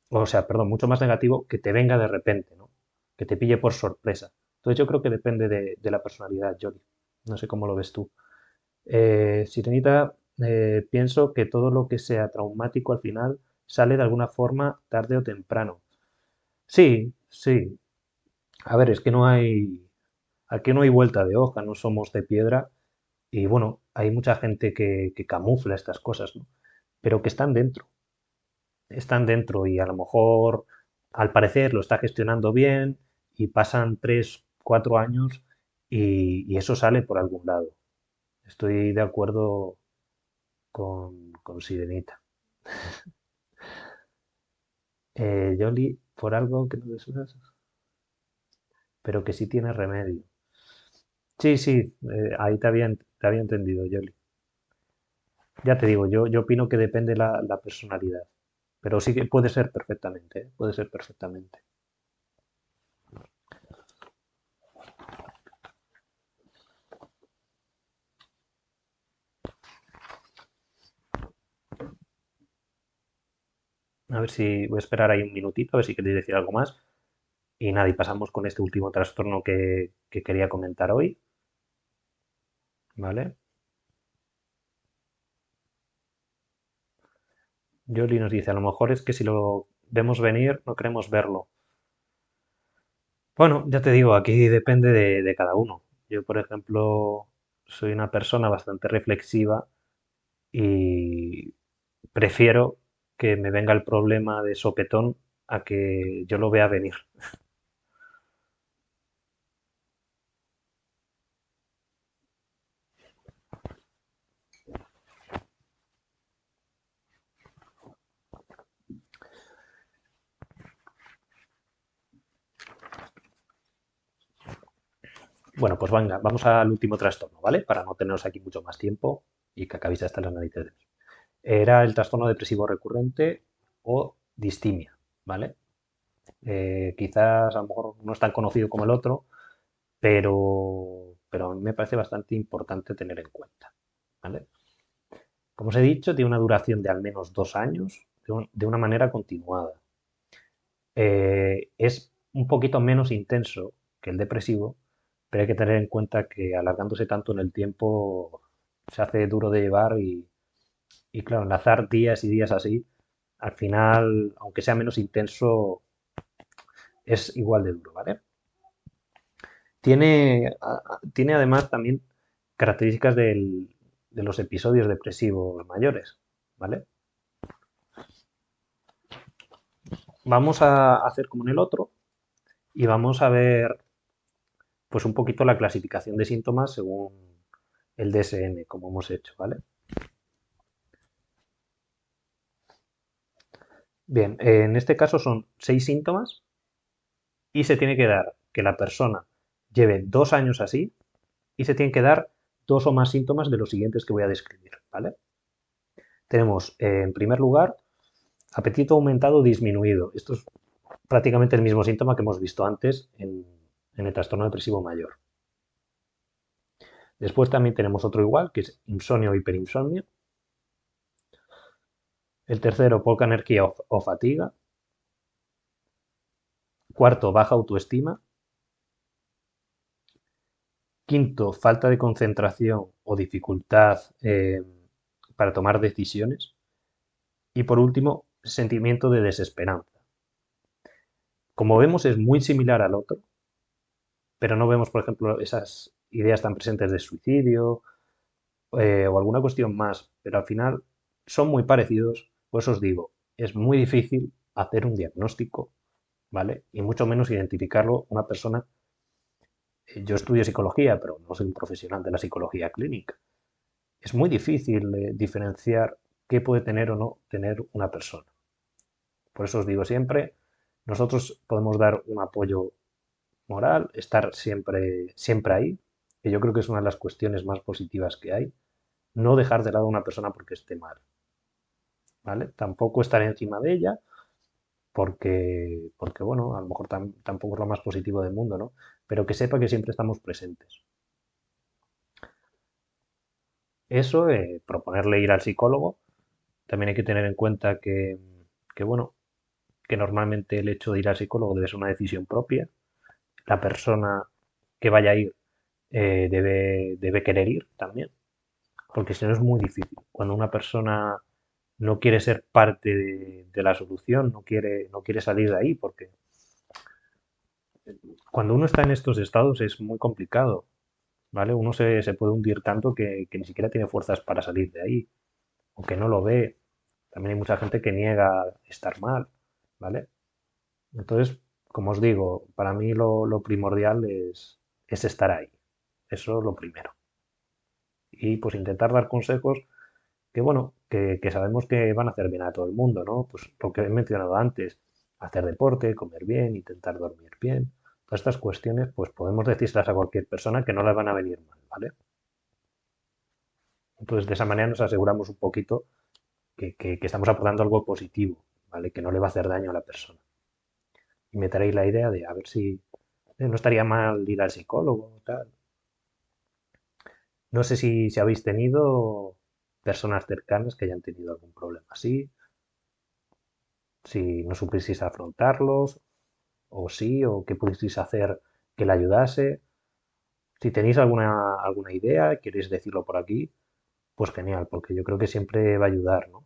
A: o sea, perdón, mucho más negativo que te venga de repente, ¿no? Que te pille por sorpresa. Entonces yo creo que depende de la personalidad, Jolly. No sé cómo lo ves tú. Sirenita, pienso que todo lo que sea traumático al final sale de alguna forma tarde o temprano. Sí, sí. A ver, es que aquí no hay vuelta de hoja, no somos de piedra y bueno, hay mucha gente que camufla estas cosas, ¿no? Pero que están dentro y a lo mejor al parecer lo está gestionando bien y pasan 3, 4 años y eso sale por algún lado. Estoy de acuerdo con Sirenita. Yoli, por algo que no deseas, pero que sí tiene remedio. Sí, sí, ahí te había entendido, Yoli. Ya te digo, yo opino que depende la personalidad, pero sí que puede ser perfectamente, ¿eh? Puede ser perfectamente. A ver si voy a esperar ahí un minutito, a ver si queréis decir algo más. Y nada, y pasamos con este último trastorno que quería comentar hoy, ¿vale? Yoli nos dice, a lo mejor es que si lo vemos venir, no queremos verlo. Bueno, ya te digo, aquí depende de cada uno. Yo, por ejemplo, soy una persona bastante reflexiva y prefiero que me venga el problema de sopetón a que yo lo vea venir. Bueno, pues venga, vamos al último trastorno, ¿vale? Para no teneros aquí mucho más tiempo y que acabéis hasta las narices de mí. Era el trastorno depresivo recurrente o distimia, ¿vale? Quizás a lo mejor no es tan conocido como el otro, pero a mí me parece bastante importante tener en cuenta, ¿vale? Como os he dicho, tiene una duración de al menos 2 años de una manera continuada. Es un poquito menos intenso que el depresivo, pero hay que tener en cuenta que alargándose tanto en el tiempo se hace duro de llevar y claro, enlazar días y días así, al final, aunque sea menos intenso, es igual de duro, ¿vale? Tiene además también características de los episodios depresivos mayores, ¿vale? Vamos a hacer como en el otro y vamos a ver pues un poquito la clasificación de síntomas según el DSM, como hemos hecho, ¿vale? Bien, en este caso son 6 síntomas y se tiene que dar que la persona lleve 2 años así y se tienen que dar dos o más síntomas de los siguientes que voy a describir, ¿vale? Tenemos, en primer lugar, apetito aumentado o disminuido. Esto es prácticamente el mismo síntoma que hemos visto antes en el trastorno depresivo mayor. Después también tenemos otro igual, que es insomnio o hiperinsomnio. El tercero, poca energía o fatiga. Cuarto, baja autoestima. Quinto, falta de concentración o dificultad para tomar decisiones. Y por último, sentimiento de desesperanza. Como vemos, es muy similar al otro, pero no vemos, por ejemplo, esas ideas tan presentes de suicidio o alguna cuestión más, pero al final son muy parecidos. Por eso os digo, es muy difícil hacer un diagnóstico, ¿vale? Y mucho menos identificarlo una persona. Yo estudio psicología, pero no soy un profesional de la psicología clínica. Es muy difícil diferenciar qué puede tener o no tener una persona. Por eso os digo siempre, nosotros podemos dar un apoyo moral, estar siempre, siempre ahí, que yo creo que es una de las cuestiones más positivas que hay, no dejar de lado a una persona porque esté mal, ¿vale? Tampoco estar encima de ella, porque bueno, a lo mejor tampoco es lo más positivo del mundo, ¿no? Pero que sepa que siempre estamos presentes. Eso, proponerle ir al psicólogo. También hay que tener en cuenta bueno, que normalmente el hecho de ir al psicólogo debe ser una decisión propia. La persona que vaya a ir debe querer ir también, porque si no es muy difícil. Cuando una persona no quiere ser parte de la solución, no quiere salir de ahí, porque cuando uno está en estos estados es muy complicado, ¿vale? Uno se puede hundir tanto que ni siquiera tiene fuerzas para salir de ahí, aunque no lo ve. También hay mucha gente que niega estar mal, ¿vale? Entonces, como os digo, para mí lo primordial es estar ahí. Eso es lo primero. Y pues intentar dar consejos que, bueno, que sabemos que van a hacer bien a todo el mundo, ¿no? Pues lo que he mencionado antes, hacer deporte, comer bien, intentar dormir bien. Todas estas cuestiones, pues podemos decírselas a cualquier persona que no les van a venir mal, ¿vale? Entonces, de esa manera nos aseguramos un poquito que estamos aportando algo positivo, ¿vale? Que no le va a hacer daño a la persona. Y me traéis la idea de a ver si no estaría mal ir al psicólogo, tal. No sé si habéis tenido personas cercanas que hayan tenido algún problema así, si no supieseis afrontarlos, o sí, o qué pudieseis hacer que le ayudase. Si tenéis alguna idea, queréis decirlo por aquí, pues genial, porque yo creo que siempre va a ayudar, ¿no?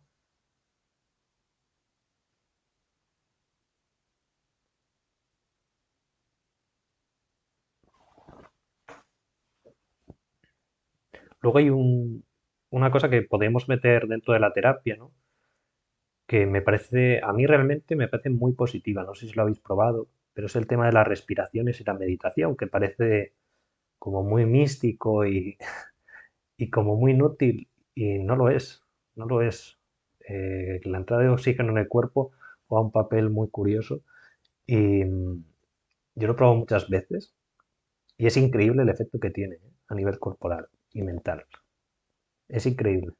A: Luego hay una cosa que podemos meter dentro de la terapia, ¿no? que me parece, a mí realmente me parece muy positiva. No sé si lo habéis probado, pero es el tema de las respiraciones y la meditación, que parece como muy místico y como muy inútil, y no lo es, no lo es. La entrada de oxígeno en el cuerpo juega un papel muy curioso y yo lo he probado muchas veces y es increíble el efecto que tiene, a nivel corporal y mental. Es increíble.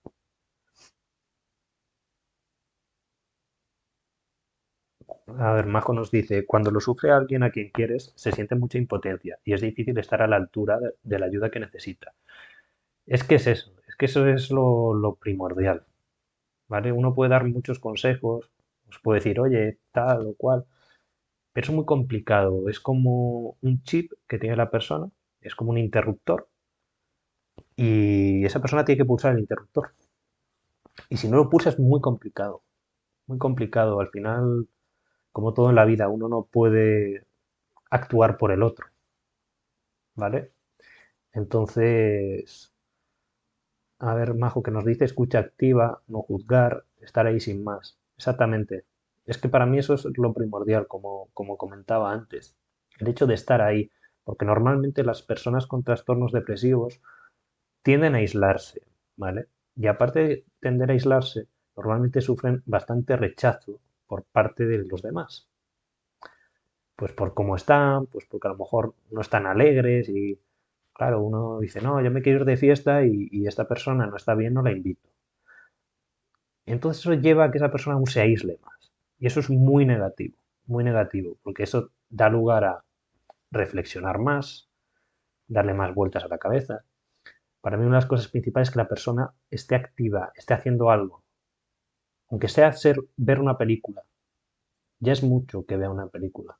A: A ver, Majo nos dice, cuando lo sufre alguien a quien quieres, se siente mucha impotencia y es difícil estar a la altura de la ayuda que necesita. Es que eso es lo primordial, ¿vale? Uno puede dar muchos consejos, os puede decir, oye, tal o cual, pero es muy complicado. Es como un chip que tiene la persona, es como un interruptor y esa persona tiene que pulsar el interruptor. Y si no lo pulsa es muy complicado, muy complicado. Al final, como todo en la vida, uno no puede actuar por el otro, ¿vale? Entonces, a ver, Majo, que nos dice escucha activa, no juzgar, estar ahí sin más. Exactamente. Es que para mí eso es lo primordial, como comentaba antes. El hecho de estar ahí, porque normalmente las personas con trastornos depresivos tienden a aislarse, ¿vale? Y aparte de tender a aislarse, normalmente sufren bastante rechazo por parte de los demás. Pues por cómo están, pues porque a lo mejor no están alegres y, claro, uno dice, no, yo me quiero ir de fiesta y esta persona no está bien, no la invito. Entonces eso lleva a que esa persona aún se aísle más. Y eso es muy negativo, porque eso da lugar a reflexionar más, darle más vueltas a la cabeza. Para mí una de las cosas principales es que la persona esté activa, esté haciendo algo. Aunque sea ver una película, ya es mucho que vea una película,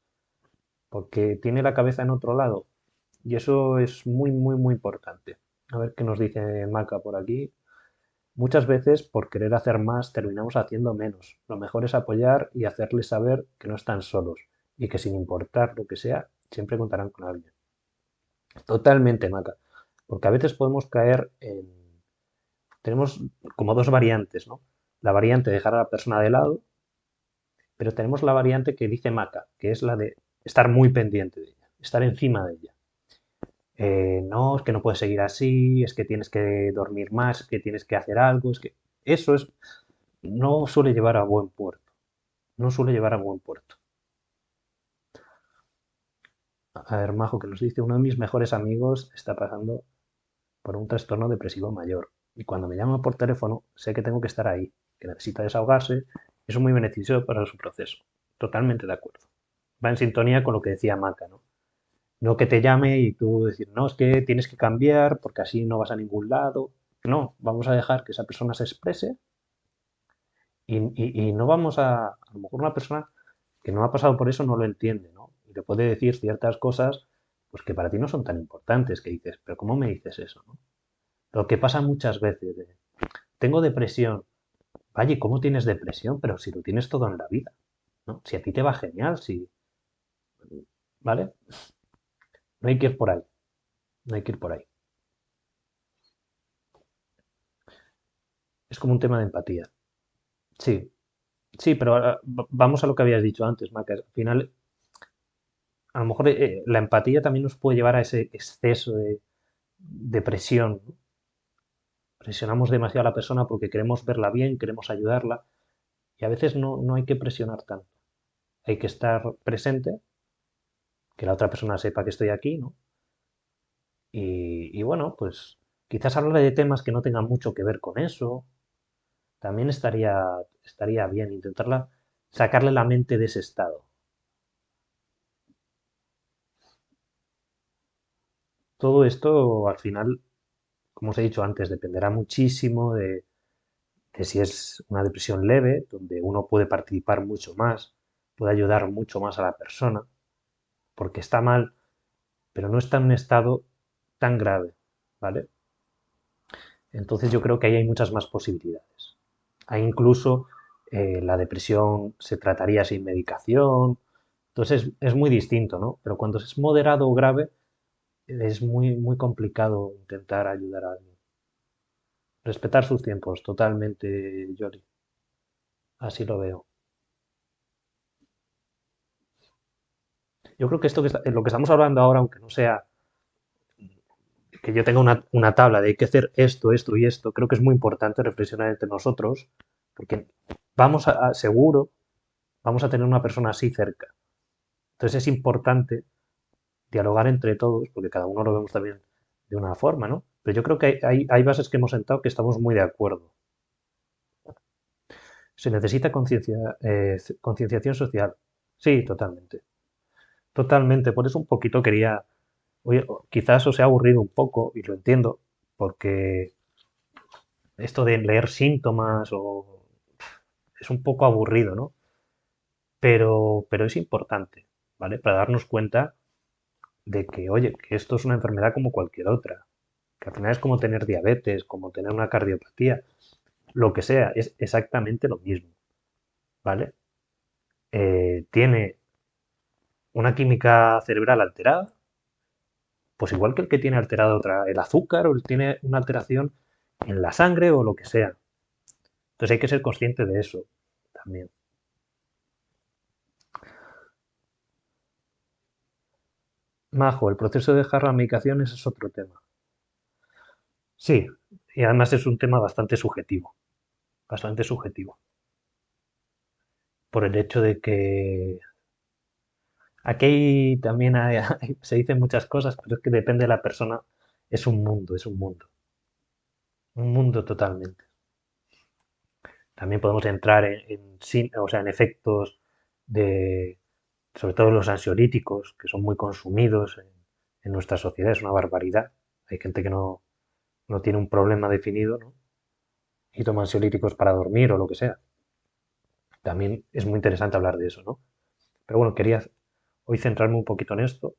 A: porque tiene la cabeza en otro lado. Y eso es muy importante. A ver qué nos dice Maca por aquí. Muchas veces, por querer hacer más, terminamos haciendo menos. Lo mejor es apoyar y hacerles saber que no están solos y que sin importar lo que sea, siempre contarán con alguien. Totalmente, Maca. Porque a veces podemos caer en... Tenemos como dos variantes, ¿no? La variante de dejar a la persona de lado, pero tenemos la variante que dice Maca, que es la de estar muy pendiente de ella, estar encima de ella. No, es que no puedes seguir así, es que tienes que dormir más, es que tienes que hacer algo, es que eso es, no suele llevar a buen puerto. No suele llevar a buen puerto. A ver, Majo, que nos dice, uno de mis mejores amigos está pasando por un trastorno depresivo mayor. Y cuando me llama por teléfono, sé que tengo que estar ahí, que necesita desahogarse. Eso es muy beneficioso para su proceso. Totalmente de acuerdo. Va en sintonía con lo que decía Maca, ¿no? No que te llame y tú decir, no, es que tienes que cambiar porque así no vas a ningún lado. No, vamos a dejar que esa persona se exprese y no vamos a lo mejor una persona que no ha pasado por eso no lo entiende, ¿no? Y te puede decir ciertas cosas pues que para ti no son tan importantes, que dices, pero ¿cómo me dices eso, no? Lo que pasa muchas veces, tengo depresión. Vaya, ¿cómo tienes depresión? Pero si lo tienes todo en la vida, ¿no? Si a ti te va genial, si, ¿vale? No hay que ir por ahí, no hay que ir por ahí. Es como un tema de empatía. Sí, sí, pero vamos a lo que habías dicho antes, Maca. Al final, a lo mejor la empatía también nos puede llevar a ese exceso de depresión, ¿no? Presionamos demasiado a la persona porque queremos verla bien, queremos ayudarla y a veces no hay que presionar tanto. Hay que estar presente, que la otra persona sepa que estoy aquí, ¿no? Y bueno, pues quizás hablar de temas que no tengan mucho que ver con eso, también estaría bien intentarla sacarle la mente de ese estado. Todo esto al final, como os he dicho antes, dependerá muchísimo de si es una depresión leve, donde uno puede participar mucho más, puede ayudar mucho más a la persona, porque está mal, pero no está en un estado tan grave, ¿vale? Entonces yo creo que ahí hay muchas más posibilidades. Ahí incluso la depresión se trataría sin medicación, entonces es muy distinto, ¿no? Pero cuando es moderado o grave es muy complicado intentar ayudar a alguien. Respetar sus tiempos, totalmente, Yoli. así lo veo. Yo creo que lo que estamos hablando ahora, aunque no sea que yo tenga una tabla de hay que hacer esto, esto y esto, creo que es muy importante reflexionar entre nosotros, porque seguro, vamos a tener una persona así cerca. Entonces es importante dialogar entre todos, porque cada uno lo vemos también de una forma, ¿no? Pero yo creo que hay bases que hemos sentado que estamos muy de acuerdo. Se necesita concienciación social. Sí, totalmente. Totalmente. Por eso un poquito quería, oye, quizás os he aburrido un poco, y lo entiendo, porque esto de leer síntomas es un poco aburrido, ¿no? Pero es importante, ¿vale? Para darnos cuenta de que, oye, que esto es una enfermedad como cualquier otra, que al final es como tener diabetes, como tener una cardiopatía, lo que sea, es exactamente lo mismo, ¿vale? Tiene una química cerebral alterada, pues igual que el que tiene alterado el azúcar o el tiene una alteración en la sangre o lo que sea. Entonces hay que ser consciente de eso también. Majo, el proceso de dejar la medicación ese es otro tema. Sí, y además es un tema bastante subjetivo, por el hecho de que aquí también se dicen muchas cosas, pero es que depende de la persona, es un mundo totalmente. También podemos entrar o sea, en efectos de, sobre todo los ansiolíticos, que son muy consumidos en nuestra sociedad, es una barbaridad. Hay gente que no tiene un problema definido, ¿no? Y toma ansiolíticos para dormir o lo que sea. También es muy interesante hablar de eso, ¿no? Pero bueno, quería hoy centrarme un poquito en esto,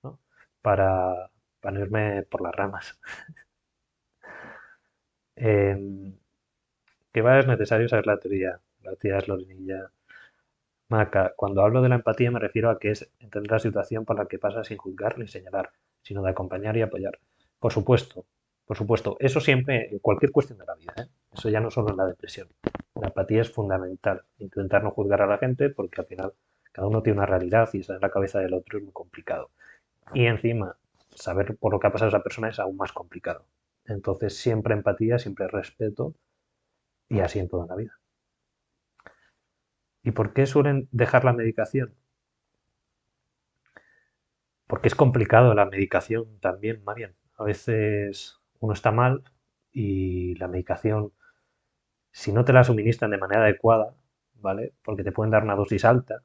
A: ¿no? Para, para no irme por las ramas. Em, que va es necesario saber la teoría de Slorinilla. Maca, cuando hablo de la empatía me refiero a que es entender la situación por la que pasa sin juzgar ni señalar, sino de acompañar y apoyar. Por supuesto, por supuesto. Eso siempre en cualquier cuestión de la vida, ¿eh? Eso ya no solo en la depresión. La empatía es fundamental. Intentar no juzgar a la gente porque al final cada uno tiene una realidad y estar en la cabeza del otro es muy complicado. Y encima, saber por lo que ha pasado esa persona es aún más complicado. Entonces, siempre empatía, siempre respeto y así en toda la vida. ¿Y por qué suelen dejar la medicación? Porque es complicado la medicación también, Marian. A veces uno está mal y la medicación, si no te la suministran de manera adecuada, ¿vale? Porque te pueden dar una dosis alta,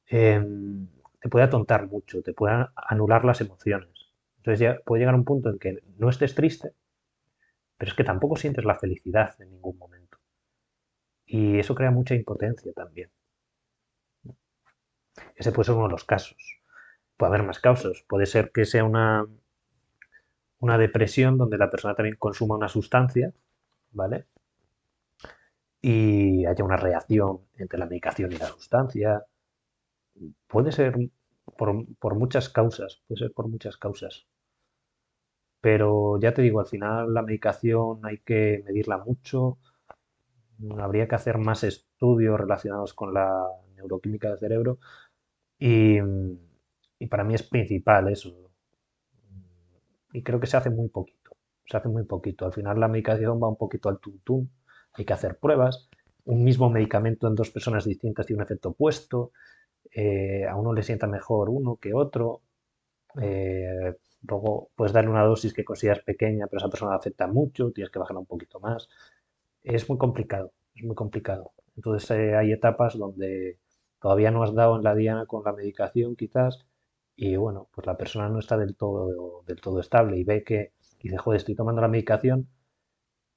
A: te puede atontar mucho, te puede anular las emociones. Entonces ya puede llegar un punto en que no estés triste, pero es que tampoco sientes la felicidad en ningún momento. Y eso crea mucha impotencia también. Ese puede ser uno de los casos. Puede haber más causas. Puede ser que sea una depresión donde la persona también consuma una sustancia, ¿vale? Y haya una reacción entre la medicación y la sustancia. Puede ser por muchas causas, puede ser por muchas causas. Pero ya te digo, al final la medicación hay que medirla mucho. Habría que hacer más estudios relacionados con la neuroquímica del cerebro y, y para mí es principal eso. Y creo que se hace muy poquito. Se hace muy poquito. Al final la medicación va un poquito al tuntún. Hay que hacer pruebas. Un mismo medicamento en dos personas distintas tiene un efecto opuesto. A uno le sienta mejor uno que otro. Luego puedes darle una dosis que consideras pequeña, pero esa persona la afecta mucho. Tienes que bajarla un poquito más. Es muy complicado. Es muy complicado. Entonces hay etapas donde todavía no has dado en la diana con la medicación quizás y bueno, pues la persona no está del todo estable y ve que dice, joder, estoy tomando la medicación,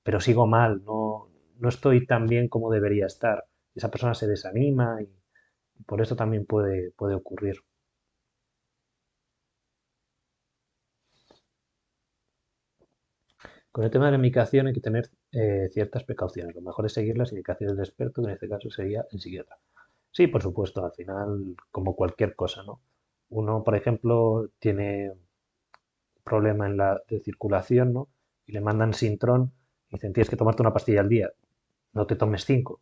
A: pero sigo mal, no estoy tan bien como debería estar. Esa persona se desanima y por eso también puede ocurrir. Con el tema de la medicación hay que tener ciertas precauciones. Lo mejor es seguir las indicaciones del experto, que en este caso sería el psiquiatra. Sí, por supuesto, al final, como cualquier cosa, ¿no? Uno, por ejemplo, tiene problema de circulación, ¿no? Y le mandan Sintrón y dicen, tienes que tomarte una pastilla al día, no te tomes cinco.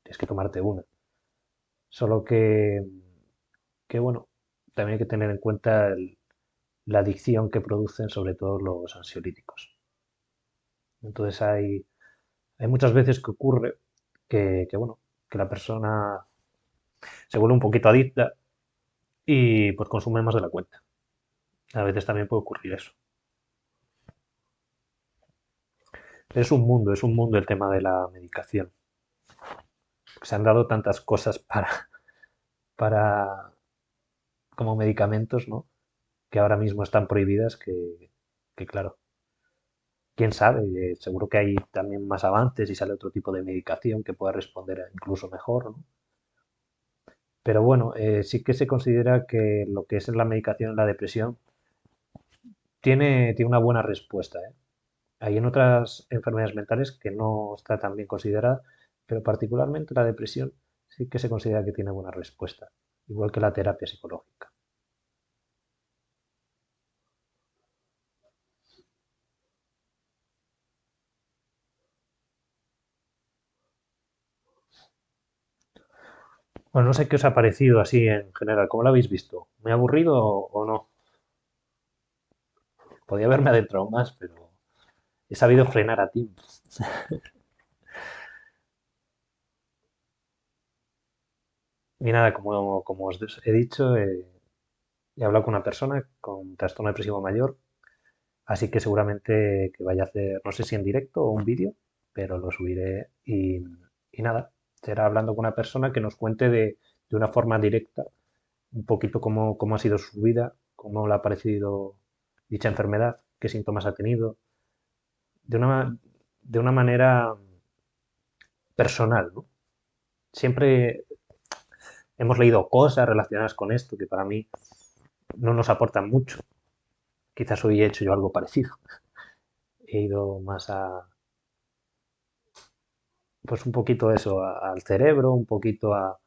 A: tienes que tomarte una. Solo que bueno, también hay que tener en cuenta la adicción que producen sobre todo los ansiolíticos. Entonces hay muchas veces que ocurre bueno, que la persona se vuelve un poquito adicta y pues consume más de la cuenta. A veces también puede ocurrir eso. Es un mundo el tema de la medicación. Se han dado tantas cosas para como medicamentos, ¿no? Que ahora mismo están prohibidas que claro, quién sabe, seguro que hay también más avances y sale otro tipo de medicación que pueda responder incluso mejor, ¿no? Pero bueno, sí que se considera que lo que es la medicación en la depresión tiene una buena respuesta, ¿eh? Hay en otras enfermedades mentales que no está tan bien considerada, pero particularmente la depresión sí que se considera que tiene buena respuesta, igual que la terapia psicológica. Bueno, no sé qué os ha parecido así en general, ¿cómo lo habéis visto? ¿Muy aburrido o no? Podía haberme adentrado más, pero he sabido frenar a tiempo. Y nada, como os he dicho, he hablado con una persona con trastorno depresivo mayor, así que seguramente que vaya a hacer, no sé si en directo o un vídeo, pero lo subiré y nada, será hablando con una persona que nos cuente de una forma directa un poquito cómo ha sido su vida, cómo le ha parecido dicha enfermedad, qué síntomas ha tenido, de una manera personal, ¿no? Siempre hemos leído cosas relacionadas con esto que para mí no nos aportan mucho. Quizás hoy he hecho yo algo parecido. He ido más pues un poquito eso, al cerebro, un poquito a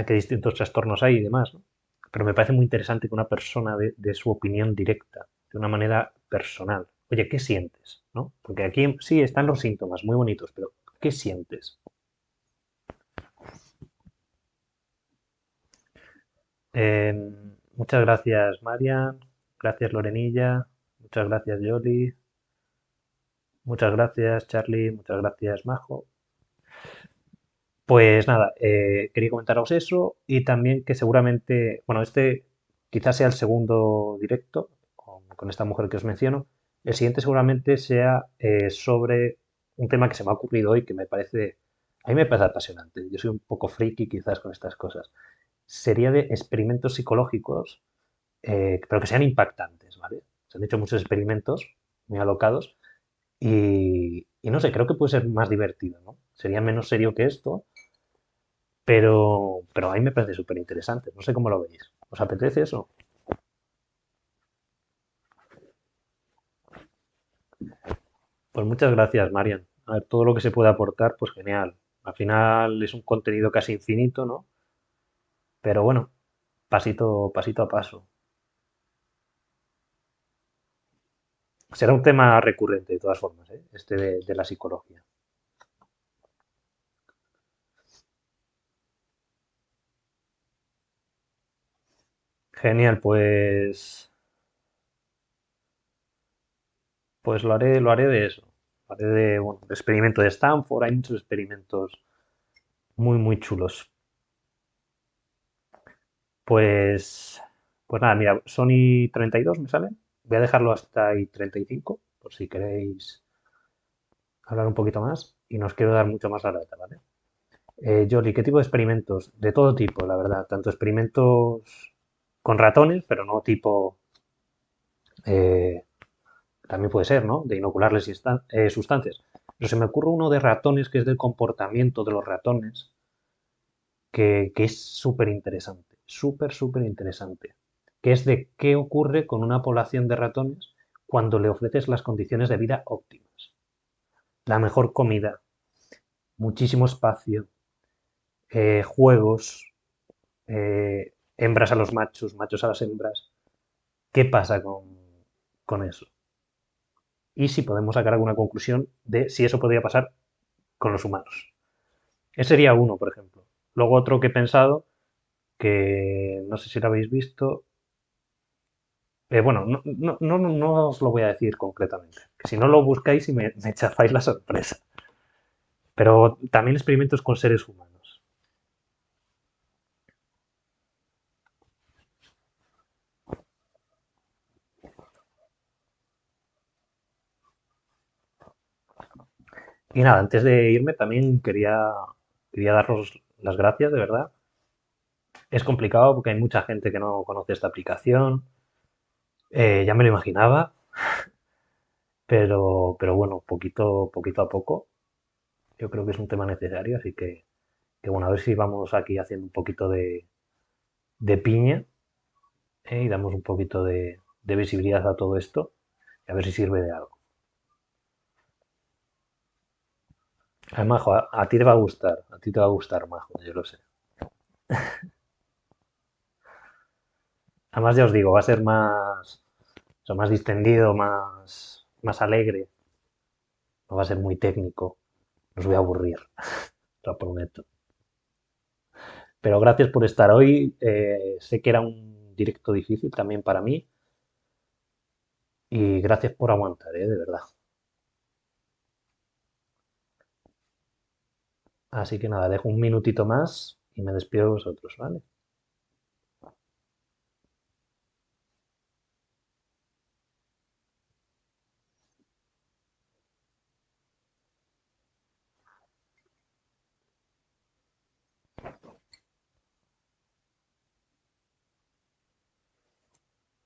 A: qué distintos trastornos hay y demás, ¿no? Pero me parece muy interesante que una persona de su opinión directa, de una manera personal. Oye, ¿qué sientes? ¿No? Porque aquí sí están los síntomas muy bonitos, pero ¿qué sientes? Eh, Muchas gracias, Marian. Gracias, Lorenilla. Muchas gracias, Yoli. Muchas gracias, Charlie. Muchas gracias, Majo. Pues nada, quería comentaros eso y también que seguramente, bueno, este quizás sea el segundo directo con esta mujer que os menciono. El siguiente seguramente sea sobre un tema que se me ha ocurrido hoy que a mí me parece apasionante. Yo soy un poco friki quizás con estas cosas. Sería de experimentos psicológicos, pero que sean impactantes, ¿vale? Se han hecho muchos experimentos muy alocados y no sé, creo que puede ser más divertido, ¿no? Sería menos serio que esto, pero a mí me parece súper interesante. No sé cómo lo veis. ¿Os apetece eso? Pues muchas gracias, Marian. A ver, todo lo que se pueda aportar, pues genial. Al final es un contenido casi infinito, ¿no? Pero bueno, pasito a paso. Será un tema recurrente de todas formas, ¿eh? Este de la psicología. Genial, pues lo haré de eso. Lo haré de, bueno, de experimento de Stanford. Hay muchos experimentos muy chulos. Pues, pues nada, mira, Sony 32 me sale. Voy a dejarlo hasta ahí 35, por si queréis hablar un poquito más. Y no os quiero dar mucho más la data, ¿vale? Jolly, ¿qué tipo de experimentos? De todo tipo, la verdad. Tanto experimentos con ratones, pero no tipo... eh, también puede ser, ¿no? De inocularles sustancias. Pero se me ocurre uno de ratones que es del comportamiento de los ratones, que es súper interesante. Súper interesante. Que es de qué ocurre con una población de ratones cuando le ofreces las condiciones de vida óptimas. La mejor comida, muchísimo espacio, juegos, hembras a los machos, machos a las hembras. ¿Qué pasa con eso? Y si podemos sacar alguna conclusión de si eso podría pasar con los humanos. Ese sería uno, por ejemplo. Luego otro que he pensado, que no sé si lo habéis visto, bueno, no os lo voy a decir concretamente, que si no lo buscáis y me chafáis la sorpresa. Pero también experimentos con seres humanos. Y nada, antes de irme también quería daros las gracias, de verdad. Es complicado porque hay mucha gente que no conoce esta aplicación. Ya me lo imaginaba, pero bueno, poquito a poco. Yo creo que es un tema necesario, así que bueno, a ver si vamos aquí haciendo un poquito de piña, y damos un poquito de visibilidad a todo esto y a ver si sirve de algo. Majo, a ti te va a gustar, a ti te va a gustar, Majo, yo lo sé. Además, ya os digo, va a ser más, o sea, más distendido, más alegre, no va a ser muy técnico, no os voy a aburrir, lo prometo. Pero gracias por estar hoy, sé que era un directo difícil también para mí y gracias por aguantar, de verdad. Así que nada, dejo un minutito más y me despido de vosotros, ¿vale?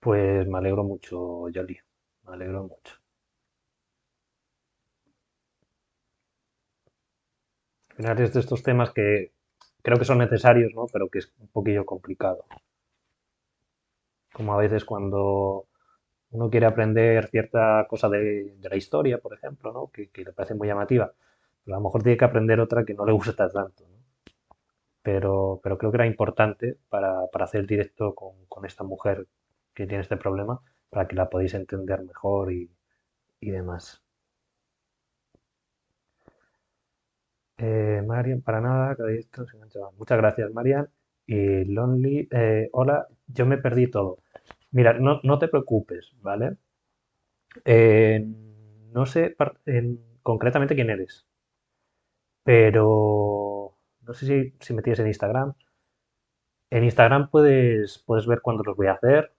A: Pues me alegro mucho, Yoli, me alegro mucho. Al final es de estos temas que creo que son necesarios, ¿no? Pero que es un poquillo complicado. Como a veces cuando uno quiere aprender cierta cosa de la historia, por ejemplo, ¿no? Que le parece muy llamativa, pero a lo mejor tiene que aprender otra que no le gusta tanto, ¿no? Pero creo que era importante para hacer el directo con esta mujer que tiene este problema, para que la podáis entender mejor y demás. Marian, para nada, cada directo se engancha más. Muchas gracias, Marian. Y Lonely, hola, yo me perdí todo. Mira, no te preocupes, ¿vale? Eh, no sé concretamente quién eres, pero no sé si me tienes en Instagram. En Instagram puedes ver cuándo los voy a hacer,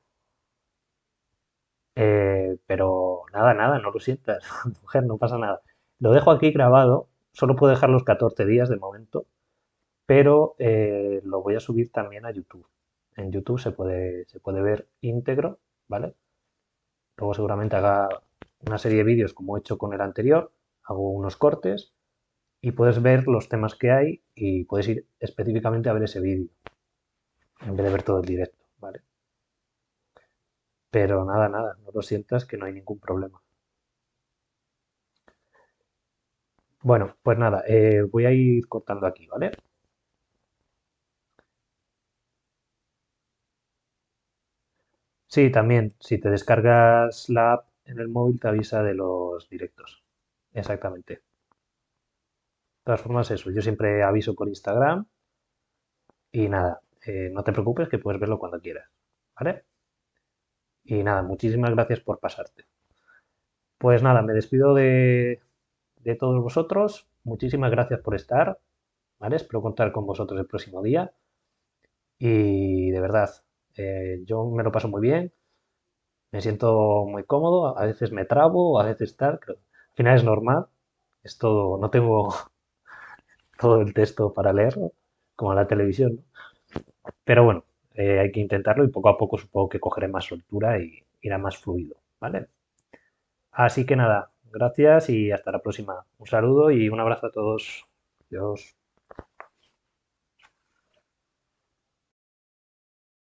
A: pero nada, no lo sientas, mujer, no pasa nada. Lo dejo aquí grabado, solo puedo dejar los 14 días de momento, pero lo voy a subir también a YouTube. En YouTube se puede ver íntegro, ¿vale? Luego seguramente haga una serie de vídeos como he hecho con el anterior, hago unos cortes y puedes ver los temas que hay y puedes ir específicamente a ver ese vídeo en vez de ver todo el directo, ¿vale? Pero nada, no lo sientas que no hay ningún problema. Bueno, pues nada, voy a ir cortando aquí, ¿vale? Sí, también, si te descargas la app en el móvil te avisa de los directos. Exactamente. De todas formas, eso, yo siempre aviso por Instagram y nada, no te preocupes que puedes verlo cuando quieras, ¿vale? Y nada, muchísimas gracias por pasarte. Pues nada, me despido de todos vosotros. Muchísimas gracias por estar, ¿vale? Espero contar con vosotros el próximo día. Y de verdad, yo me lo paso muy bien, me siento muy cómodo, a veces me trabo, a veces tal, pero al final es normal. Es todo, no tengo todo el texto para leerlo, como en la televisión, ¿no? Pero bueno, hay que intentarlo y poco a poco supongo que cogeré más soltura y irá más fluido, ¿vale? Así que nada, gracias y hasta la próxima. Un saludo y un abrazo a todos. Adiós.